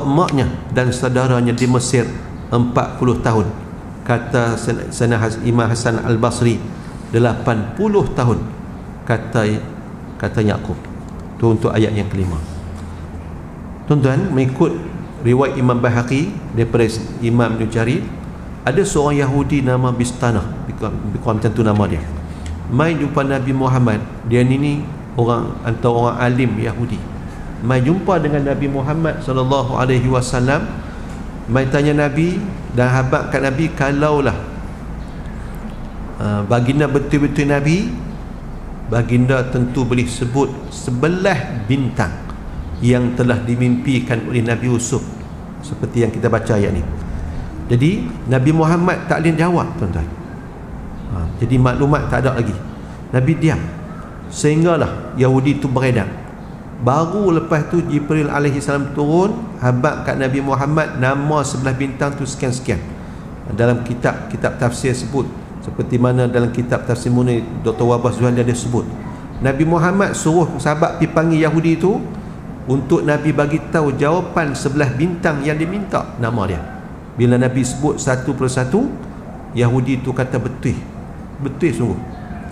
[SPEAKER 1] emaknya dan saudaranya di Mesir 40 tahun. Kata Sayyidina Imam Hasan Al-Basri 80 tahun. Kata Yaqub. Itu untuk ayat yang kelima. Tuan-tuan, mengikut riwayat Imam Baihaqi daripada Imam Ibn Jarir, ada seorang Yahudi nama Bistanah, bukan macam tu nama dia, mai jumpa Nabi Muhammad. Dia ni orang, antara orang alim Yahudi, mai jumpa dengan Nabi Muhammad sallallahu alaihi wasallam, mai tanya Nabi dan habaq kat Nabi, kalaulah baginda betul-betul Nabi, baginda tentu boleh sebut 11 bintang yang telah dimimpikan oleh Nabi Yusuf, seperti yang kita baca ayat ni. Jadi Nabi Muhammad tak boleh jawab, tuan-tuan. Jadi maklumat tak ada lagi. Nabi diam sehinggalah Yahudi itu beredar. Baru lepas tu Jibril alaihi salam turun, habaq kat Nabi Muhammad nama 11 bintang tu sekian-sekian. Dalam kitab tafsir sebut, seperti mana dalam kitab tafsir Munir Dr. Wabah Zuhali ada sebut, Nabi Muhammad suruh sahabat pergi panggil Yahudi itu untuk Nabi bagi tahu jawapan 11 bintang yang diminta nama dia. Bila Nabi sebut satu persatu, Yahudi itu kata betul sungguh.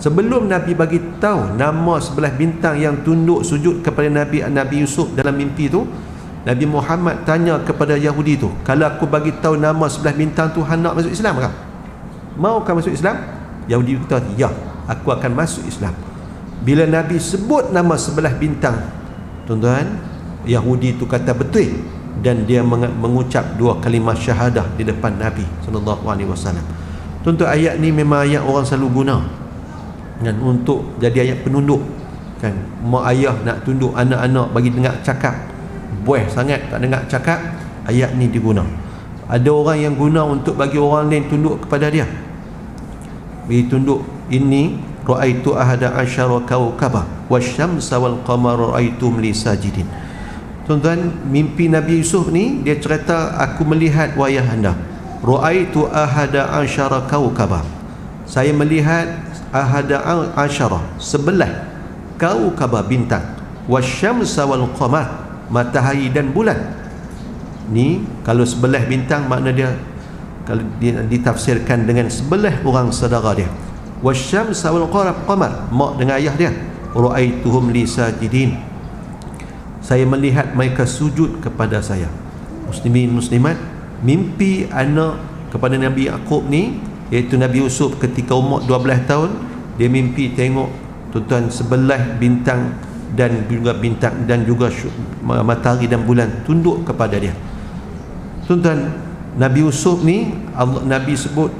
[SPEAKER 1] Sebelum Nabi bagi tahu nama 11 bintang yang tunduk sujud kepada Nabi Yusuf dalam mimpi itu, Nabi Muhammad tanya kepada Yahudi itu, kalau aku bagi tahu nama 11 bintang tu, hang nak masuk Islam ke? Maukah masuk Islam? Yahudi kata, ya, aku akan masuk Islam. Bila Nabi sebut nama 11 bintang, tuan-tuan, Yahudi itu kata betul, dan dia mengucap 2 kalimah syahadah di depan Nabi sallallahu alaihi wasallam. Tuan-tuan, ayat ni memang ayat orang selalu guna, dan untuk jadi ayat penunduk, kan, mak ayah nak tunduk anak-anak bagi dengar cakap, buih sangat tak dengar cakap, ayat ni diguna. Ada orang yang guna untuk bagi orang lain tunduk kepada dia, bagi tunduk, inni ra'aitu ahada asyara kawkabah wasyamsa wal qamara ra'aitum li sajidin. tuan-tuan, mimpi Nabi Yusuf ni dia cerita, aku melihat wayah anda, ra'aitu ahada asyara kaukaba, saya melihat ahada asyara, 11 kaukaba bintang, wasyamsa wal qamar, matahari dan bulan. Ni kalau 11 bintang, makna dia kalau dia ditafsirkan dengan 11 orang saudara dia. Wasyamsa wal qamar, mak dengan ayah dia. Ra'aituhum li sajidin, saya melihat mereka sujud kepada saya. Muslimin muslimat, mimpi anak kepada Nabi Yaqub ni, iaitu Nabi Yusuf ketika umur 12 tahun, dia mimpi tengok tuan-tuan 11 bintang dan juga matahari dan bulan tunduk kepada dia. Tuan-tuan, Nabi Yusuf ni Nabi sebut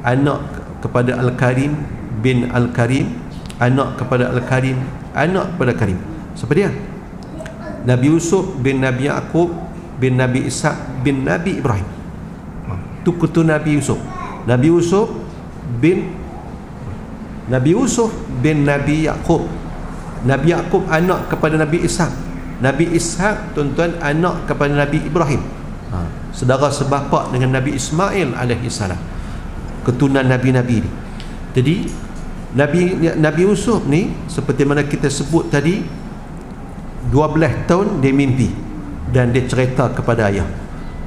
[SPEAKER 1] anak kepada Al-Karim bin Al-Karim, anak kepada Al-Karim, anak kepada Karim. Siapa dia? Nabi Yusuf bin Nabi Yaqub bin Nabi Ishaq bin Nabi Ibrahim. Itu ketua Nabi Yusuf. Nabi Yusuf bin Nabi Yaqub. Nabi Yaqub anak kepada Nabi Ishaq. Nabi Ishaq tuan-tuan anak kepada Nabi Ibrahim. Saudara sebapa dengan Nabi Ismail alaihi salam, keturunan nabi-nabi ni. Jadi Nabi Yusuf ni seperti mana kita sebut tadi, 12 tahun dia mimpi dan dia cerita kepada ayah.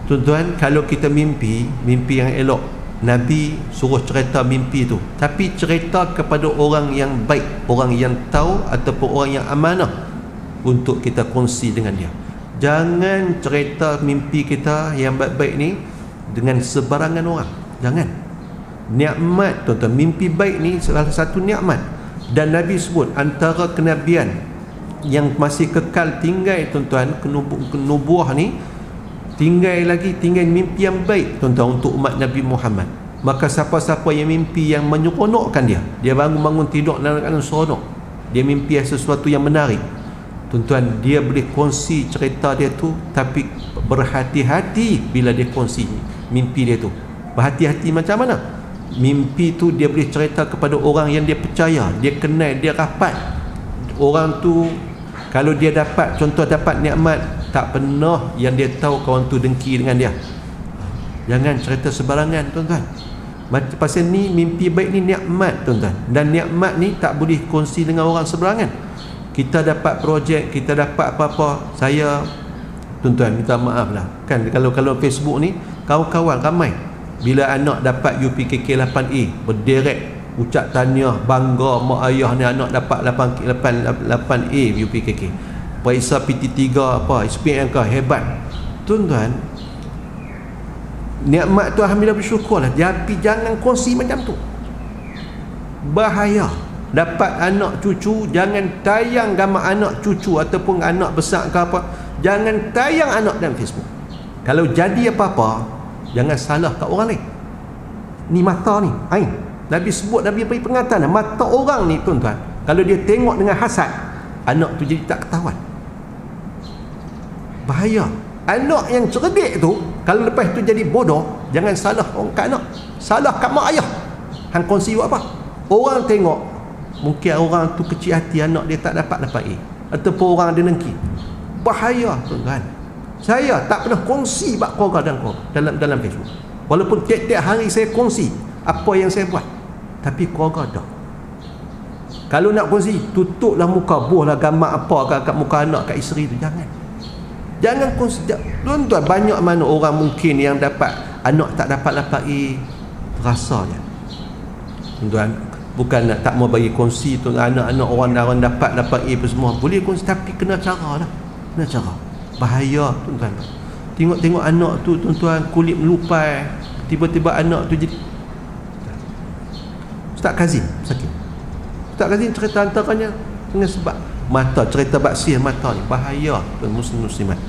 [SPEAKER 1] Tuan-tuan, kalau kita mimpi yang elok, Nabi suruh cerita mimpi tu, tapi cerita kepada orang yang baik, orang yang tahu ataupun orang yang amanah untuk kita kongsi dengan dia. Jangan cerita mimpi kita yang baik-baik ni dengan sebarangan orang. Jangan. Nikmat tuan-tuan, mimpi baik ni salah satu nikmat. Dan Nabi sebut antara kenabian yang masih kekal tinggal tuan-tuan, kenubuah ni tinggal mimpi yang baik tuan-tuan untuk umat Nabi Muhammad. Maka siapa-siapa yang mimpi yang menyeronokkan dia bangun tidur dalam keadaan seronok, dia mimpi sesuatu yang menarik, tuan-tuan, dia boleh kongsi cerita dia tu, tapi berhati-hati bila dia kongsi mimpi dia tu. Berhati-hati macam mana? Mimpi tu dia boleh cerita kepada orang yang dia percaya, dia kenal, dia rapat. Orang tu kalau dia dapat, contoh dapat nikmat, tak pernah yang dia tahu kawan tu dengki dengan dia. Jangan cerita sebarangan tuan-tuan. Pasal ni mimpi baik ni nikmat tuan-tuan, dan nikmat ni tak boleh kongsi dengan orang sebarangan. Kita dapat projek, kita dapat apa-apa, saya tuan-tuan minta maaf lah kan, kalau Facebook ni kawan-kawan ramai, bila anak dapat UPKK 8A berderet ucap tahniah, bangga mak ayah ni anak dapat 8A UPKK, periksa PT3 apa SPM ke, hebat tuan-tuan. Nikmat tu alhamdulillah bersyukurlah, tapi jangan kongsi macam tu, bahaya. Dapat anak cucu, jangan tayang gambar anak cucu ataupun anak besar ke apa, jangan tayang anak dalam Facebook. Kalau jadi apa-apa, jangan salah kat orang lain. Ni mata ni, Nabi sebut, Nabi beri pengatan, mata orang ni tuan-tuan, kalau dia tengok dengan hasad, anak tu jadi tak ketahuan. Bahaya. Anak yang cerdik tu, kalau lepas tu jadi bodoh, jangan salah orang kat anak, salah kat mak ayah. Hang kongsi buat apa? Orang tengok, mungkin orang tu kecil hati, anak dia tak dapat A, ataupun orang dia dengki. Bahaya tuan-tuan. Saya tak pernah kongsi bab keluarga dalam Facebook, walaupun tiap-tiap hari saya kongsi apa yang saya buat, tapi keluarga dah. Kalau nak kongsi, tutuplah muka, buahlah gambar apa kat muka anak, kat isteri tu. Jangan kongsi tuan-tuan. Banyak mana orang mungkin yang dapat, anak tak dapat A, terasa je tuan-tuan. Bukan nak tak mau bagi kongsi tu, anak-anak orang dapat A apa semua boleh kongsi, tapi kena cara lah, kena cara. Bahaya tuan-tuan. Tengok anak tu tuan-tuan, kulit melupai, tiba-tiba anak tu jadi. Ustaz Kazim cerita antaranya dengan sebab mata, cerita baksir mata ni bahaya tuan muslimat.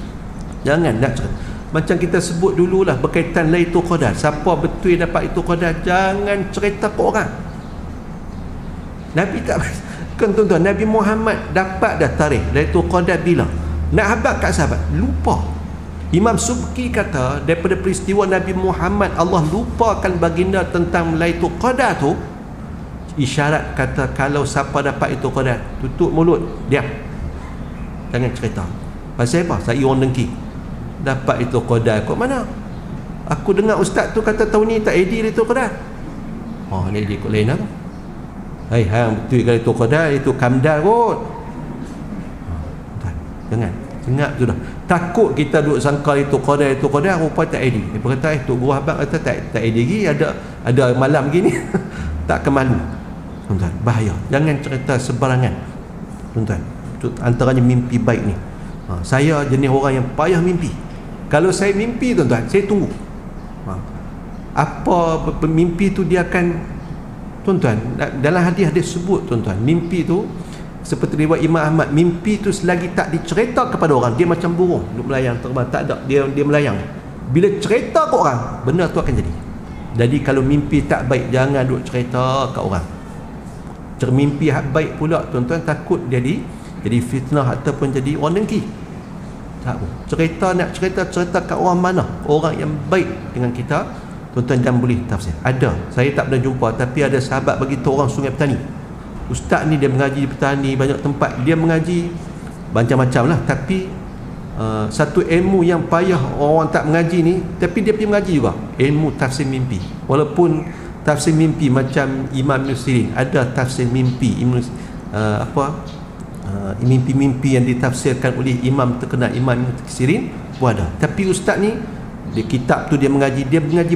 [SPEAKER 1] Jangan nak cerita macam kita sebut dululah berkaitan Lailatul Qadar. Siapa betul dapat itu Qadar, jangan cerita ke orang. Nabi tak kan tuan-tuan, Nabi Muhammad dapat dah tarikh Lailatul Qadar bila. Nak habaq kat sahabat, lupa. Imam Subki kata daripada peristiwa Nabi Muhammad Allah lupakan baginda tentang Lailatul Qadar tu, isyarat kata kalau siapa dapat itu Qadar, tutup mulut, diam, jangan cerita. Pasal apa? Saya orang dengki. Dapat itu qadar kot mana? Aku dengar ustaz tu kata tahun ni tak edit itu qadar. Oh, ni edit kot lain apa? Hai, hang betul kalau itu qadar, itu kamdar kot. Jangan. Ingat tu dah. Takut kita duduk sangka itu qadar rupa tak edit. Dia berkata Tok Guru Abang kata tak edit lagi, ada malam gini. Tak kemalu. Tuan-tuan, bahaya. Jangan cerita sebarangan. Tuan-tuan, itu antaranya mimpi baik ni. Saya jenis orang yang payah mimpi. Kalau saya mimpi tuan-tuan, saya tunggu. Apa mimpi tu dia akan, tuan-tuan, dalam hadis-hadis sebut tuan-tuan, mimpi tu seperti riwayat Imam Ahmad, mimpi tu selagi tak dicerita kepada orang, dia macam burung duk melayang terbang, tak ada, dia melayang. Bila cerita ke orang, benda tu akan jadi. Jadi kalau mimpi tak baik, jangan duk cerita ke orang. Mimpi hak baik pula tuan-tuan, takut jadi fitnah ataupun jadi orang dengki. Tak apa. Nak cerita kat orang mana? Orang yang baik dengan kita, tuan-tuan jangan boleh tafsir. Ada, saya tak pernah jumpa, tapi ada sahabat bagi tahu orang Sungai Petani. Ustaz ni dia mengaji di Petani, banyak tempat dia mengaji macam-macam lah, tapi satu ilmu yang payah orang tak mengaji ni, tapi dia pergi mengaji juga, ilmu tafsir mimpi. Walaupun tafsir mimpi macam Imam Ibn Sirin, ada tafsir mimpi mimpi-mimpi yang ditafsirkan oleh imam terkenal Imam Ibn Sirin pun ada. Tapi ustaz ni, di kitab tu dia mengaji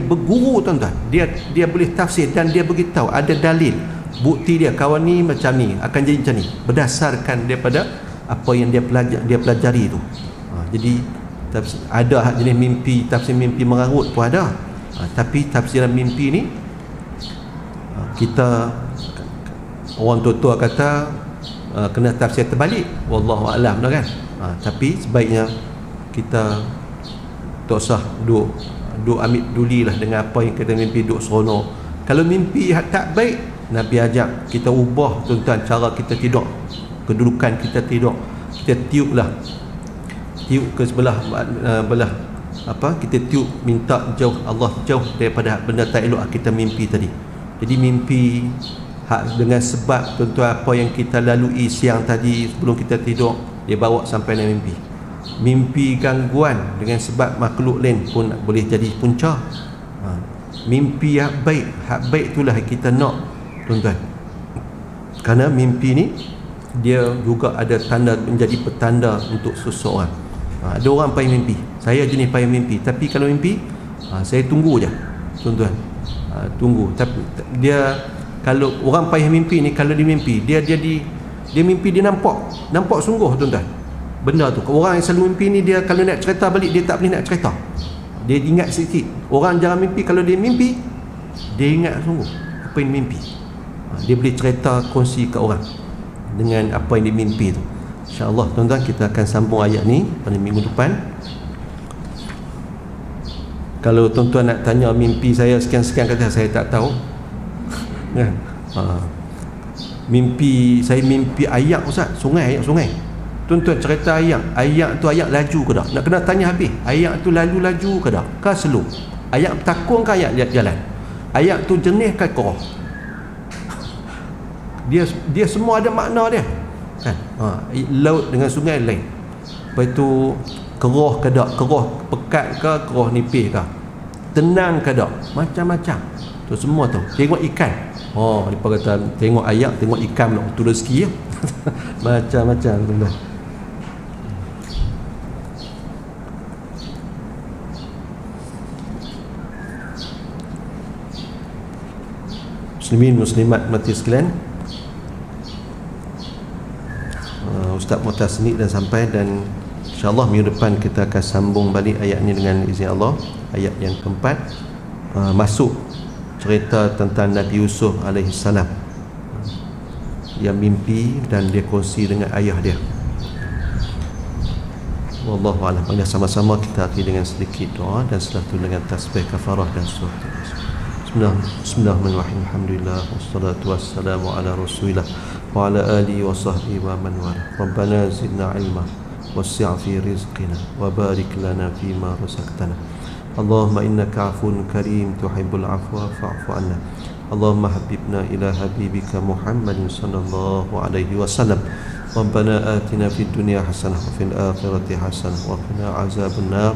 [SPEAKER 1] berguru tuan-tuan, dia boleh tafsir dan dia beritahu ada dalil, bukti dia kawan ni macam ni akan jadi macam ni berdasarkan daripada apa yang dia pelajari tu. Jadi ada jenis mimpi, tafsir mimpi mengarut pun ada. Tapi tafsiran mimpi ni kita, orang tua-tua kata kena tafsir terbalik, wallahu a'lam dah kan. Tapi sebaiknya kita tak usah duk ambil dulilah dengan apa yang kita mimpi, duk seronok. Kalau mimpi tak baik, Nabi ajak kita ubah tuan-tuan cara kita tidur, kedudukan kita tidur. Kita tiup ke sebelah kita tiup, minta jauh Allah, jauh daripada benda tak elok kita mimpi tadi. Jadi mimpi dengan sebab tuan-tuan apa yang kita lalui siang tadi sebelum kita tidur, dia bawa sampai dalam mimpi. Mimpi gangguan dengan sebab makhluk lain pun boleh jadi punca. Mimpi hak baik itulah kita nak tuan-tuan, kerana mimpi ni dia juga ada tanda, menjadi petanda untuk seseorang. Ada orang payah mimpi, saya jenis payah mimpi, tapi kalau mimpi saya tunggu je tuan-tuan, tunggu. Tapi dia, kalau orang payah mimpi ni, kalau dia mimpi, dia mimpi, dia nampak sungguh tuan-tuan benda tu. Orang yang selalu mimpi ni, dia kalau nak cerita balik, dia tak boleh nak cerita, dia ingat sikit. Orang jarang mimpi, kalau dia mimpi, dia ingat sungguh apa yang mimpi. Dia boleh cerita, kongsi ke orang dengan apa yang dia mimpi tu. InsyaAllah tuan-tuan, kita akan sambung ayat ni pada minggu depan. Kalau tuan-tuan nak tanya mimpi saya sekian-sekian, kata saya tak tahu kan. Saya mimpi ayak ustaz, sungai. Tuan-tuan cerita ayak tu ayak laju ke tak? Nak kena tanya habis, ayak tu laju ke tak? Ke slow? Ayak bertakung ke ayak jalan? Ayak tu jenis ke keroh? Dia semua ada makna dia kan. Laut dengan sungai lain. Lepas tu keroh ke tak? Keroh pekat ke, keroh nipis ke, tenang ke tak, macam-macam tu semua tu. Tengok ikan, dia kata tengok ayak, tengok ikan pula, tu rezeki ya. Macam-macam tuan-tuan. Muslimin muslimat mati sekalian, Ustaz Muhtasni dah sampai, dan insyaAllah minggu depan kita akan sambung balik ayat ni dengan izin Allah. Ayat yang keempat, masuk cerita tentang Nabi Yusuf alaihissalam yang mimpi dan dia kongsi dengan ayah dia. Wallahu a'lam. Mari sama-sama kita akhiri dengan sedikit doa dan setelah itu dengan tasbih kafarah dan surah. Bismillahirrahmanirrahim. Alhamdulillah wassalatu wassalamu ala Rasulillah wa ala alihi wa sahbihi wa man wala. Rabbana zidna ilma wasi' fi rizqina wa barik lana fima razaqtana. Allahumma innaka 'afuwun karim tuhibbul 'afwa fa'fu 'anna. Allahumma habibna ila habibika Muhammadin sallallahu alaihi wasallam ربنا آتنا في الدنيا حسنة وفي الآخرة حسنة وقنا عذاب النار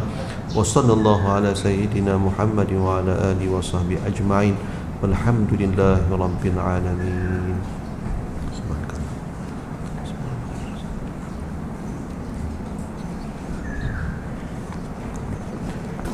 [SPEAKER 1] وصلى الله على سيدنا محمد وعلى آله وصحبه أجمعين والحمد لله رب العالمين.